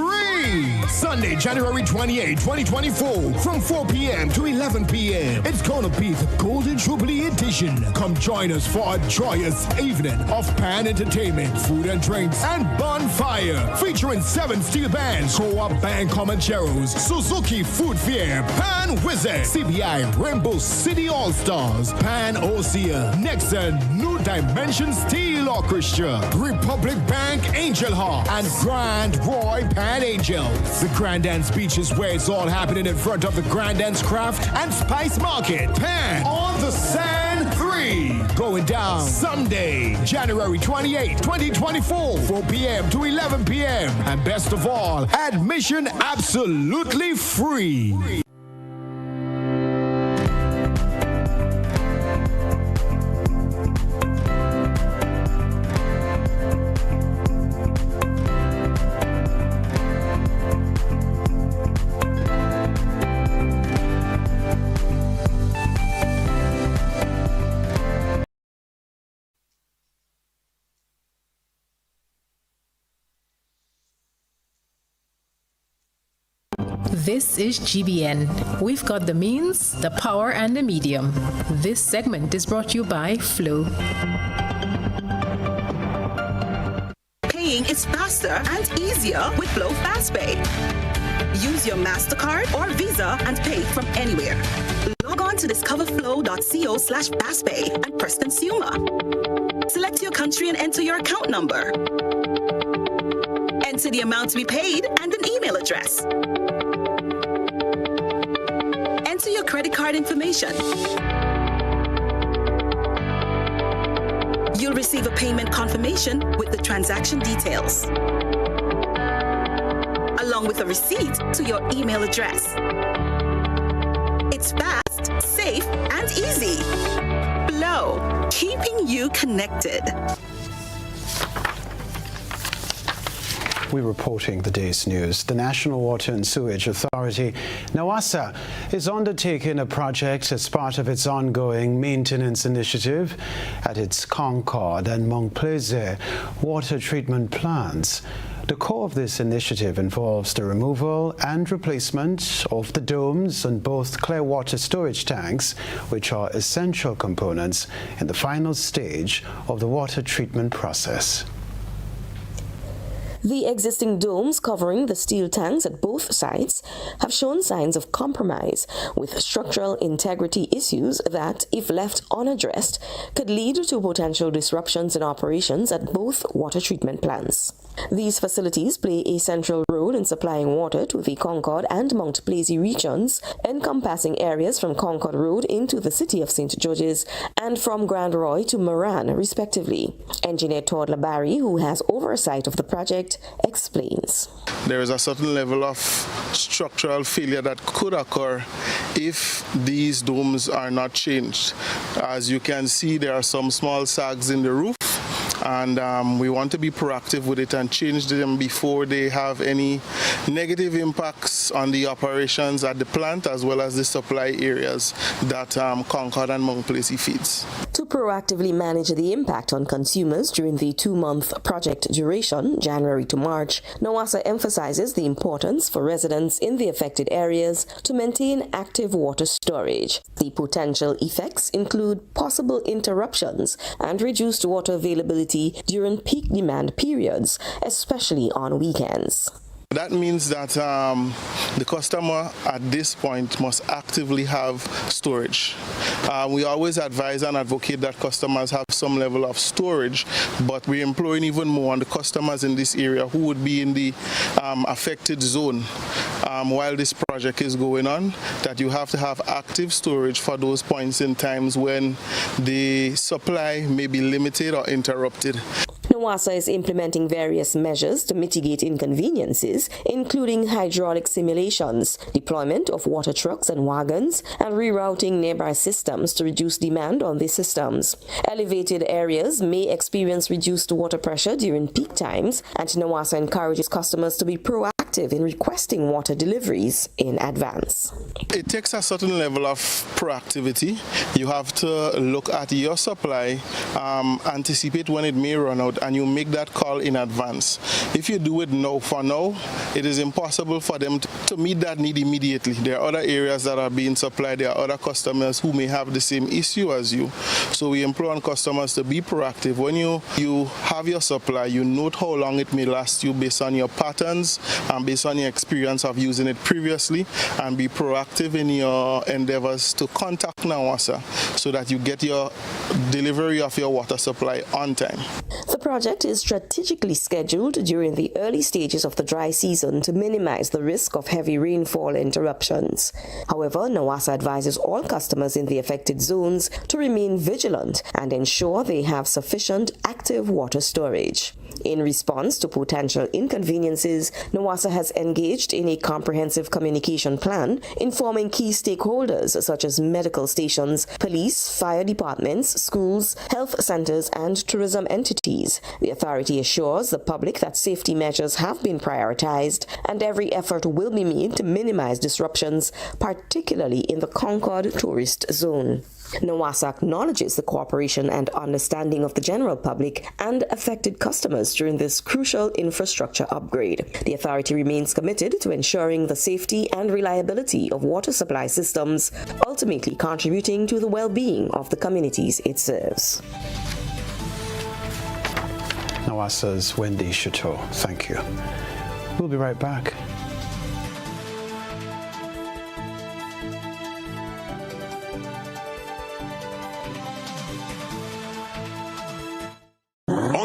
Sunday, January 28, 2024, from 4 p.m. to 11 p.m. It's gonna be the Golden Jubilee edition. Come join us for a joyous evening of Pan entertainment, food and drinks, and bonfire, featuring 7 steel bands, Co-op Band Comancheros, Suzuki Food Fair, Pan Wizard, CBI Rainbow City All-Stars, Pan Osea, Nexon, New Dimension Steel Orchestra, Republic Bank Angel Hawk, and Grand Roy Pan Angels. The Grand Dance Beach is where it's all happening in front of the Grand Dance Craft and Spice Market. Pan on the Sand 3. Going down Sunday, January 28, 2024, 4 p.m. to 11 p.m. And best of all, admission absolutely free. This is GBN. We've got the means, the power, and the medium. This segment is brought to you by Flow. Paying is faster and easier with Flow FastPay. Use your MasterCard or Visa and pay from anywhere. Log on on to discoverflow.co/BassPay and press consumer. Select your country and enter your account number. Enter the amount to be paid and an email address. Enter your credit card information. You'll receive a payment confirmation with the transaction details, along with a receipt to your email address. It's fast, safe, and easy. Flow, keeping you connected. We're reporting the day's news. The National Water and Sewage Authority, NWASA, is undertaking a project as part of its ongoing maintenance initiative at its Concord and Montplaisir water treatment plants. The core of this initiative involves the removal and replacement of the domes on both clear water storage tanks, which are essential components in the final stage of the water treatment process. The existing domes covering the steel tanks at both sites have shown signs of compromise, with structural integrity issues that, if left unaddressed, could lead to potential disruptions in operations at both water treatment plants. These facilities play a central role in supplying water to the Concord and Mount Plaisir regions, encompassing areas from Concord Road into the city of St. George's and from Grand Roy to Moran, respectively. Engineer Todd Labari, who has oversight of the project, explains. There is a certain level of structural failure that could occur if these domes are not changed. As you can see, there are some small sags in the roof, and we want to be proactive with it and change them before they have any negative impacts on the operations at the plant as well as the supply areas that Concord and Mount Plaisir feeds. To proactively manage the impact on consumers during the 2-month project duration, January to March, NWASA emphasizes the importance for residents in the affected areas to maintain active water storage. The potential effects include possible interruptions and reduced water availability during peak demand periods, especially on weekends. That means that the customer at this point must actively have storage. We always advise and advocate that customers have some level of storage, but we're employing even more on the customers in this area who would be in the affected zone while this project is going on, that you have to have active storage for those points in times when the supply may be limited or interrupted. NWASA is implementing various measures to mitigate inconveniences, including hydraulic simulations, deployment of water trucks and wagons, and rerouting nearby systems to reduce demand on these systems. Elevated areas may experience reduced water pressure during peak times, and NWASA encourages customers to be proactive in requesting water deliveries in advance. It takes a certain level of proactivity. You have to look at your supply, anticipate when it may run out, and you make that call in advance. If you do it now, it is impossible for them to meet that need immediately. There are other areas that are being supplied. There are other customers who may have the same issue as you. So we implore on customers to be proactive. When you have your supply, you note how long it may last you based on your patterns and based on your experience of using it previously, and be proactive in your endeavors to contact NWASA so that you get your delivery of your water supply on time. The project is strategically scheduled during the early stages of the dry season to minimize the risk of heavy rainfall interruptions. However, NWASA advises all customers in the affected zones to remain vigilant and ensure they have sufficient active water storage. In response to potential inconveniences, NWASA has engaged in a comprehensive communication plan informing key stakeholders such as medical stations, police, fire departments, schools, health centers, and tourism entities. The authority assures the public that safety measures have been prioritized and every effort will be made to minimize disruptions, particularly in the Concord tourist zone. NWASA acknowledges the cooperation and understanding of the general public and affected customers during this crucial infrastructure upgrade. The authority remains committed to ensuring the safety and reliability of water supply systems, ultimately contributing to the well-being of the communities it serves. NWASA's Wendy Chateau, thank you. We'll be right back.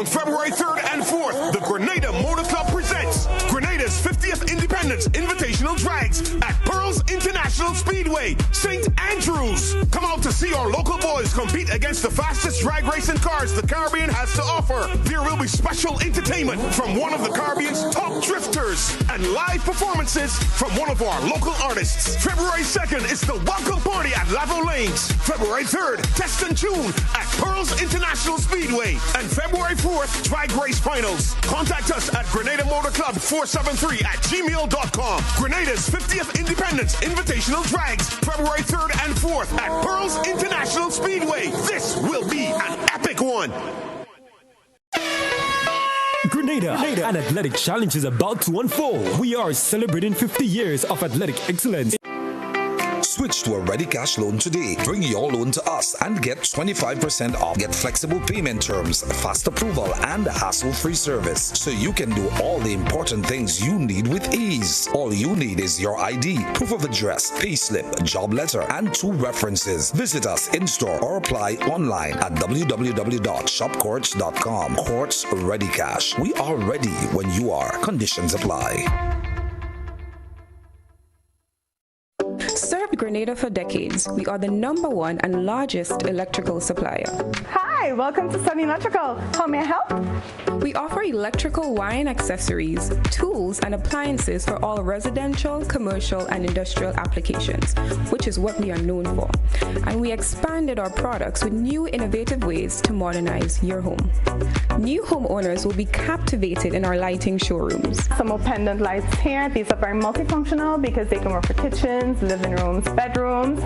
On February 3rd and 4th, the Grenada Motor Club presents Grenada's 50th Independence Invitational Drags at Pearls International Speedway, St. Andrews. Come out to see our local boys compete against the fastest drag racing cars the Caribbean has to offer. There will be special entertainment from one of the Caribbean's top drifters and live performances from one of our local artists. February 2nd is the welcome party at Lavo Lanes. February 3rd, Test and Tune at Pearls International Speedway. And February 4th, drag race finals. Contact us at Grenada Motor Club 473@gmail.com. Grenada's 50th Independence Invitational Drags, February 3rd and 4th at Pearls International Speedway. This will be an epic one. Grenada, an athletic challenge is about to unfold. We are celebrating 50 years of athletic excellence. Switch to a Ready Cash loan today. Bring your loan to us and get 25% off. Get flexible payment terms, fast approval, and hassle-free service, so you can do all the important things you need with ease. All you need is your ID, proof of address, payslip, job letter, and 2 references. Visit us in-store or apply online at www.shopcourts.com. Courts Ready Cash. We are ready when you are. Conditions apply. Served Grenada for decades. We are the #1 and largest electrical supplier. Hi, welcome to Sunny Electrical. How may I help? We offer electrical wiring accessories, tools, and appliances for all residential, commercial, and industrial applications, which is what we are known for. And we expanded our products with new innovative ways to modernize your home. New homeowners will be captivated in our lighting showrooms. Some more pendant lights here. These are very multifunctional because they can work for kitchens, living rooms, bedrooms.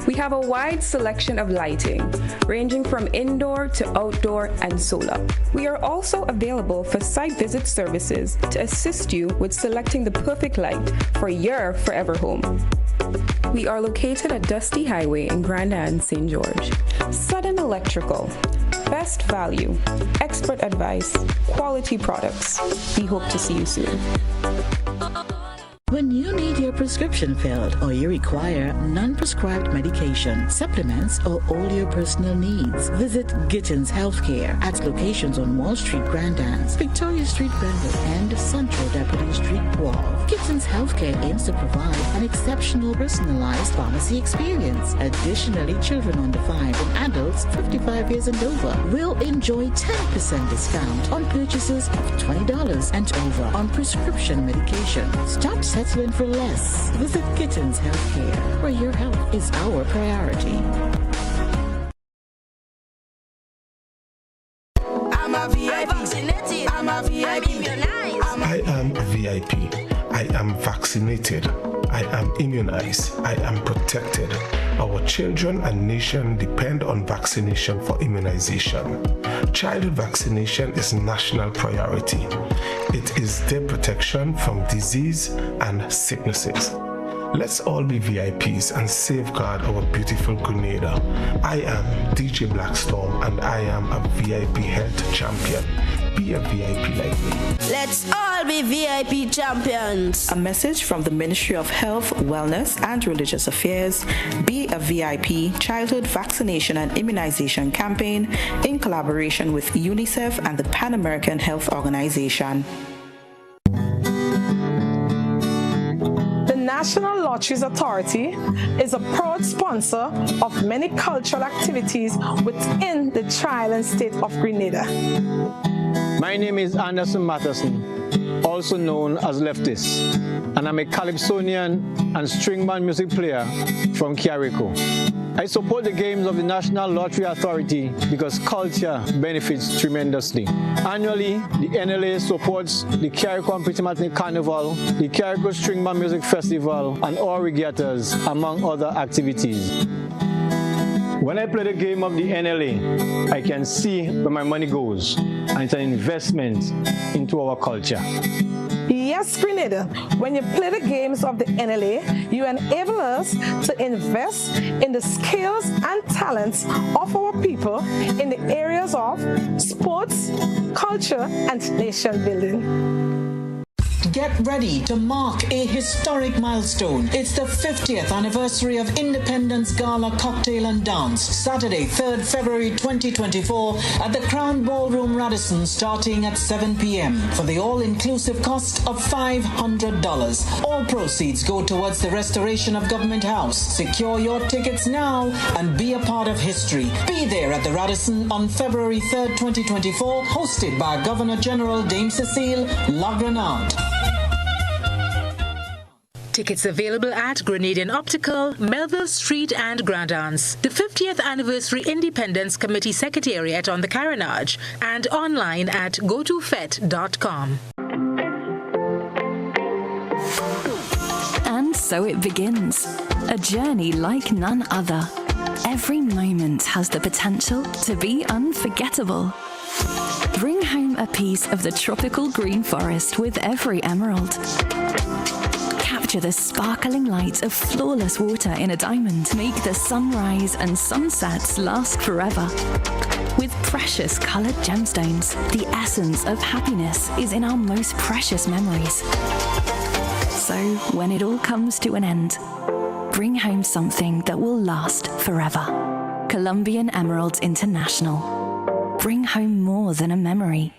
We have a wide selection of lighting, ranging from indoor to outdoor and solar. We are also available for site visit services to assist you with selecting the perfect light for your forever home. We are located at Dusty Highway in Grand Anse, St. George. Sudden Electrical. Best value, expert advice, quality products. We hope to see you soon. When you need your prescription filled or you require non-prescribed medication, supplements, or all your personal needs, visit Gittins Healthcare at locations on Wall Street, Grand Anse, Victoria Street, Grenville, and Central Deputy Street, Wharf. Gittins Healthcare aims to provide an exceptional personalized pharmacy experience. Additionally, children under 5 and adults 55 years and over will enjoy 10% discount on purchases of $20 and over on prescription medication. Stop settling for less. Visit Gittins Healthcare, where your health is our priority. I'm a VIP. I'm a VIP. I am a VIP. I am vaccinated. I am immunized. I am protected. Our children and nation depend on vaccination for immunization. Childhood vaccination is national priority. It is their protection from disease and sicknesses. Let's all be VIPs and safeguard our beautiful Grenada. I am DJ Blackstorm and I am a VIP health champion. Be a VIP like me. Let's all be VIP champions. A message from the Ministry of Health, Wellness and Religious Affairs. Be a VIP Childhood Vaccination and Immunization Campaign in collaboration with UNICEF and the Pan American Health Organization. The National Lotteries Authority is a proud sponsor of many cultural activities within the Tri-Island state of Grenada. My name is Anderson Matheson, also known as Baptiste, and I'm a calypsonian and string band music player from Carrico. I support the games of the National Lottery Authority because culture benefits tremendously. Annually, the NLA supports the Carrico and Pittimatney Carnival, the Carrico String Band Music Festival, and all regattas, among other activities. When I play the game of the NLA, I can see where my money goes, and it's an investment into our culture. Yes, Grenada, when you play the games of the NLA, you enable us to invest in the skills and talents of our people in the areas of sports, culture, and nation building. get ready to mark a historic milestone. It's the 50th anniversary of Independence Gala Cocktail and Dance, Saturday, 3rd February 2024 at the Crown Ballroom Radisson, starting at 7 p.m. for the all-inclusive cost of $500. All proceeds go towards the restoration of Government House. Secure your tickets now and be a part of history. Be there at the Radisson on February 3rd, 2024, hosted by Governor General Dame Cecile Lagranade. Tickets available at Grenadian Optical, Melville Street and Grand Anse, the 50th Anniversary Independence Committee Secretariat on the Carenage, and online at gotofet.com. And so it begins, a journey like none other. Every moment has the potential to be unforgettable. Bring home a piece of the tropical green forest with every emerald. Capture the sparkling light of flawless water in a diamond. Make the sunrise and sunsets last forever. With precious colored gemstones, the essence of happiness is in our most precious memories. So when it all comes to an end, bring home something that will last forever. Colombian Emeralds International. Bring home more than a memory.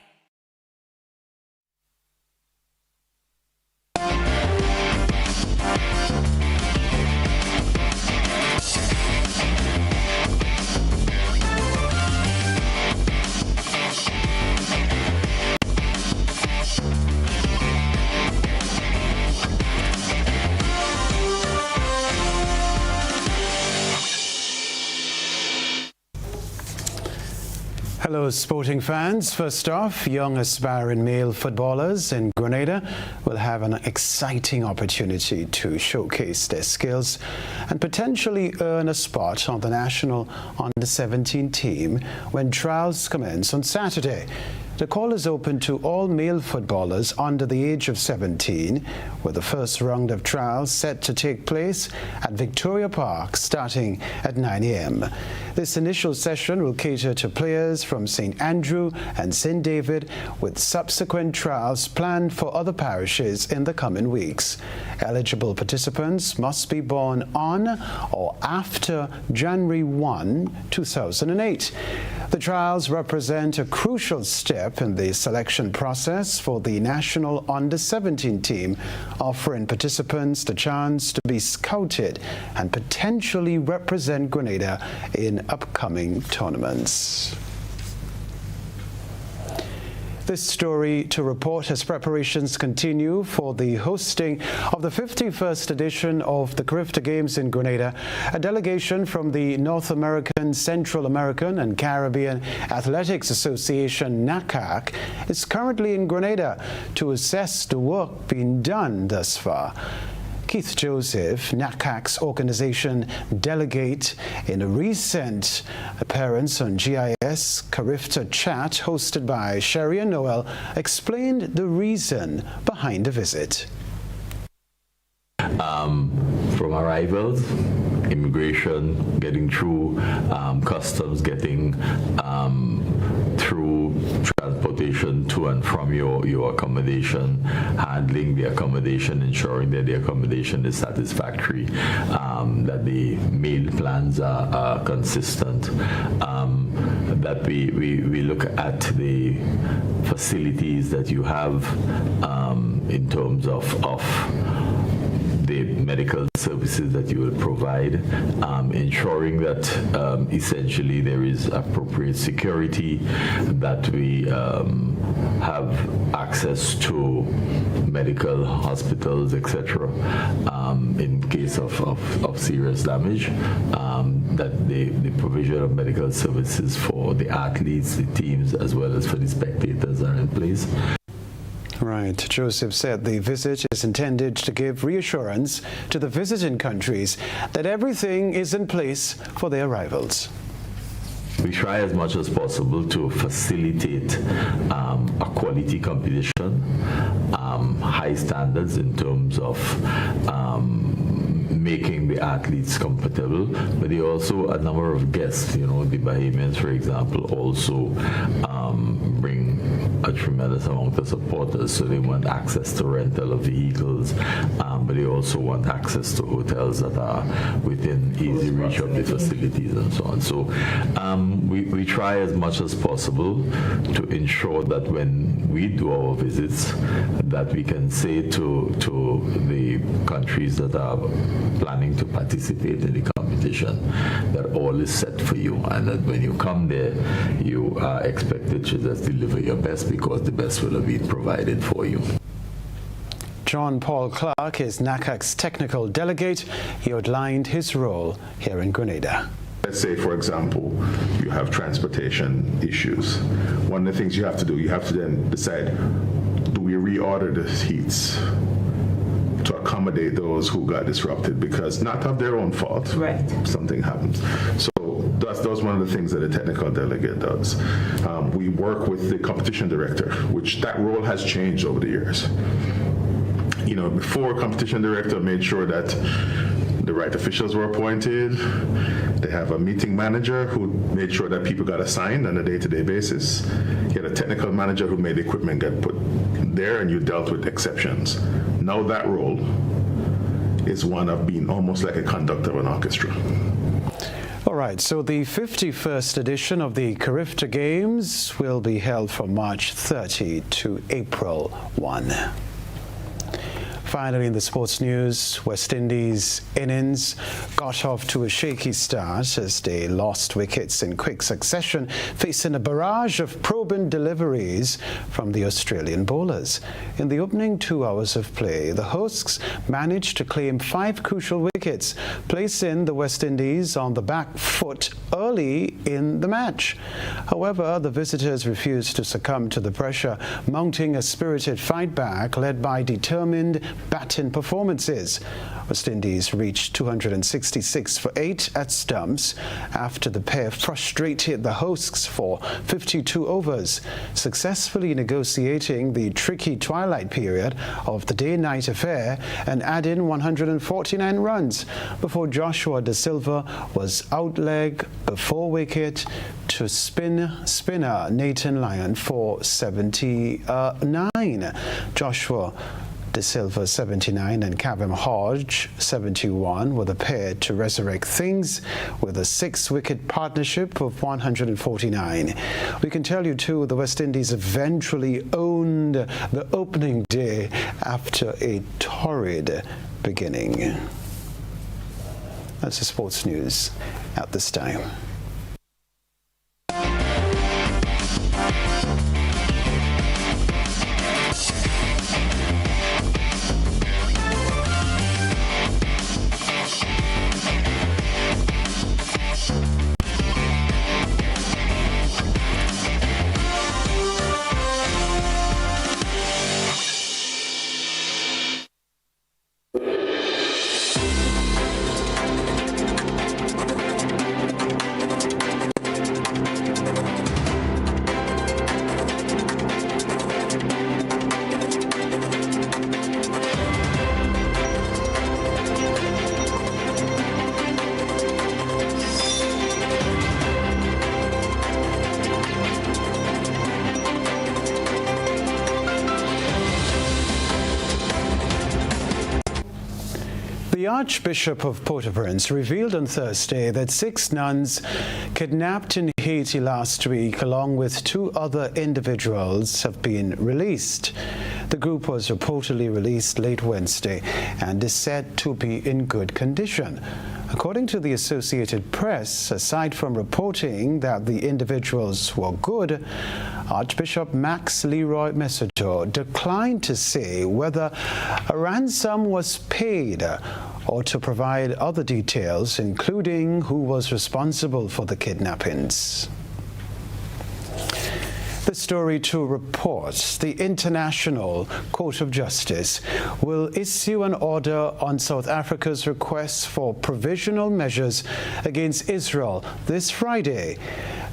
Hello, sporting fans. First off, young aspiring male footballers in Grenada will have an exciting opportunity to showcase their skills and potentially earn a spot on the national under-17 team when trials commence on Saturday. The call is open to all male footballers under the age of 17, with the first round of trials set to take place at Victoria Park starting at 9 a.m. This initial session will cater to players from St. Andrew and St. David, with subsequent trials planned for other parishes in the coming weeks. Eligible participants must be born on or after January 1, 2008. The trials represent a crucial step in the selection process for the national under-17 team, offering participants the chance to be scouted and potentially represent Grenada in upcoming tournaments. This story to report as preparations continue for the hosting of the 51st edition of the Carifta Games in Grenada. A delegation from the North American, Central American and Caribbean Athletics Association, NACAC, is currently in Grenada to assess the work being done thus far. Keith Joseph, NACAC's organization delegate, in a recent appearance on GIS Carifta Chat hosted by Sherry and Noel, explained the reason behind the visit. From arrivals, immigration, getting through customs, getting through transportation to and from your accommodation, handling the accommodation, ensuring that the accommodation is satisfactory, that the meal plans are consistent, that we look at the facilities that you have in terms of the medical services that you will provide, ensuring that essentially there is appropriate security, that we have access to medical hospitals, etc., in case of serious damage, that the provision of medical services for the athletes, the teams, as well as for the spectators are in place. Right. Joseph said the visit is intended to give reassurance to the visiting countries that everything is in place for their arrivals. We try as much as possible to facilitate a quality competition, high standards in terms of making the athletes comfortable, but there are also a number of guests. You know, the Bahamians, for example, also bring a tremendous amount of supporters. So they want access to rental of vehicles, but they also want access to hotels that are within easy reach of the facilities and so on. So we try as much as possible to ensure that when we do our visits, that we can say to the countries that are planning to participate in the competition that all is set for you, and that when you come there, you are expected to just deliver your best, because the best will have been provided for you. John Paul Clark is NACAC's technical delegate. He outlined his role here in Grenada. Let's say, for example, you have transportation issues. One of the things you have to do, you have to then decide, do we reorder the heats to accommodate those who got disrupted, because not of their own fault, right? Something happens. So that's one of the things that a technical delegate does. We work with the competition director, which that role has changed over the years. You know, before, competition director made sure that the right officials were appointed. They have a meeting manager who made sure that people got assigned on a day-to-day basis. You had a technical manager who made the equipment get put there, and you dealt with exceptions. Now that role is one of being almost like a conductor of an orchestra. All right, so the 51st edition of the Carifta Games will be held from March 30 to April 1. Finally, in the sports news, West Indies innings got off to a shaky start as they lost wickets in quick succession, facing a barrage of probing deliveries from the Australian bowlers. In the opening 2 hours of play, the hosts managed to claim 5 crucial wickets, placing the West Indies on the back foot early in the match. However, the visitors refused to succumb to the pressure, mounting a spirited fight back led by determined batting performances. West Indies reached 266 for 8 at stumps after the pair frustrated the hosts for 52 overs, successfully negotiating the tricky twilight period of the day-night affair and adding 149 runs before Joshua De Silva was outlegged before wicket to spinner Nathan Lyon for 79. Joshua De Silva 79 and Kavem Hodge 71 were the pair to resurrect things with a 6-wicket partnership of 149. We can tell you too, the West Indies eventually owned the opening day after a torrid beginning. That's the sports news at this time. The Archbishop of Port-au-Prince revealed on Thursday that 6 nuns kidnapped in Haiti last week, along with 2 other individuals, have been released. The group was reportedly released late Wednesday and is said to be in good condition. According to the Associated Press, aside from reporting that the individuals were good, Archbishop Max Leroy Messenger declined to say whether a ransom was paid or to provide other details, including who was responsible for the kidnappings. The story 2 reports the International Court of Justice will issue an order on South Africa's request for provisional measures against Israel this Friday.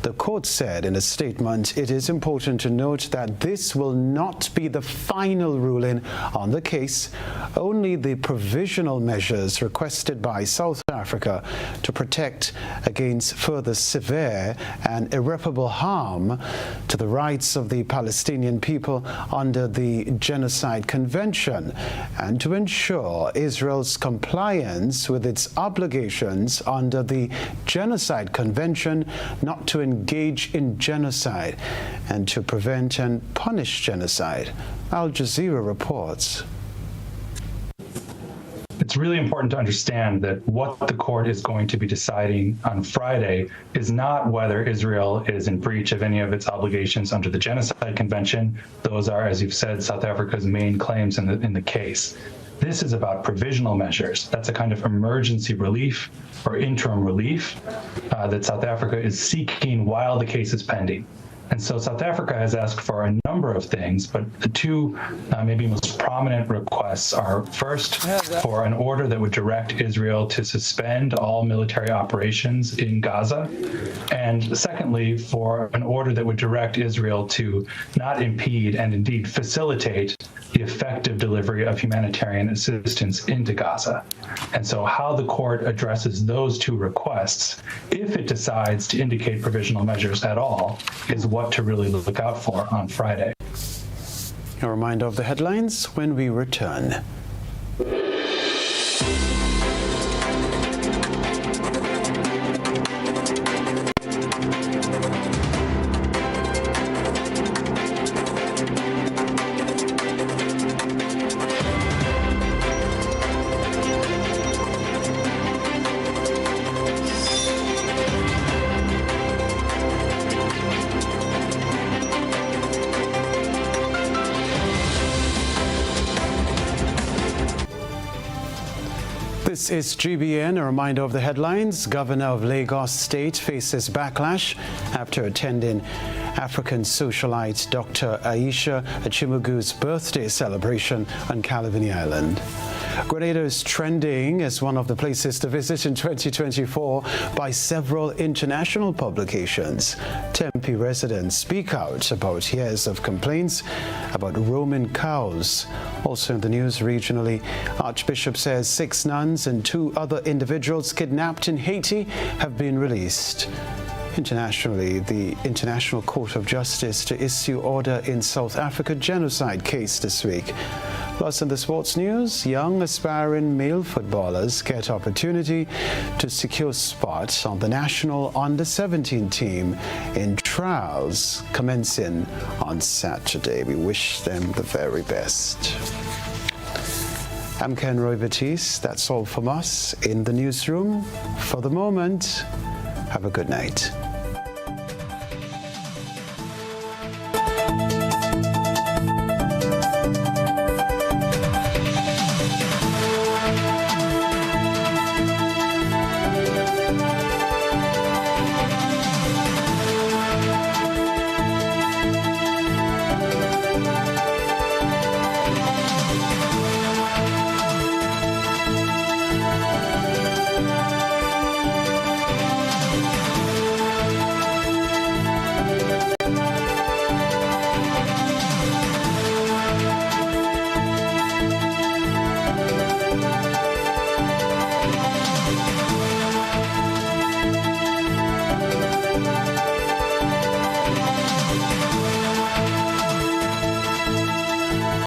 The court said in a statement, it is important to note that this will not be the final ruling on the case. Only the provisional measures requested by South Africa Africa to protect against further severe and irreparable harm to the rights of the Palestinian people under the Genocide Convention and to ensure Israel's compliance with its obligations under the Genocide Convention not to engage in genocide and to prevent and punish genocide. Al Jazeera reports. It's really important to understand that what the court is going to be deciding on Friday is not whether Israel is in breach of any of its obligations under the Genocide Convention. Those are, as you've said, South Africa's main claims in the case. This is about provisional measures. That's a kind of emergency relief or interim relief that South Africa is seeking while the case is pending. And so South Africa has asked for a number of things, but the two maybe most prominent requests are first for an order that would direct Israel to suspend all military operations in Gaza, and secondly for an order that would direct Israel to not impede and indeed facilitate the effective delivery of humanitarian assistance into Gaza. And so how the court addresses those two requests, if it decides to indicate provisional measures at all, is what to really look out for on Friday. A reminder of the headlines when we return. This is GBN. A reminder of the headlines. Governor of Lagos State faces backlash after attending African socialite Dr. Aisha Achimugu's birthday celebration on Calavini Island. Grenada is trending as one of the places to visit in 2024 by several international publications. Tempe residents speak out about years of complaints about roaming cows. Also in the news regionally, Archbishop says 6 nuns and 2 other individuals kidnapped in Haiti have been released. Internationally, the International Court of Justice to issue order in South Africa genocide case this week. Plus, in the sports news, young aspiring male footballers get opportunity to secure spots on the national under-17 team in trials commencing on Saturday. We wish them the very best. I'm Kenroy Baptiste. That's all from us in the newsroom. For the moment, have a good night.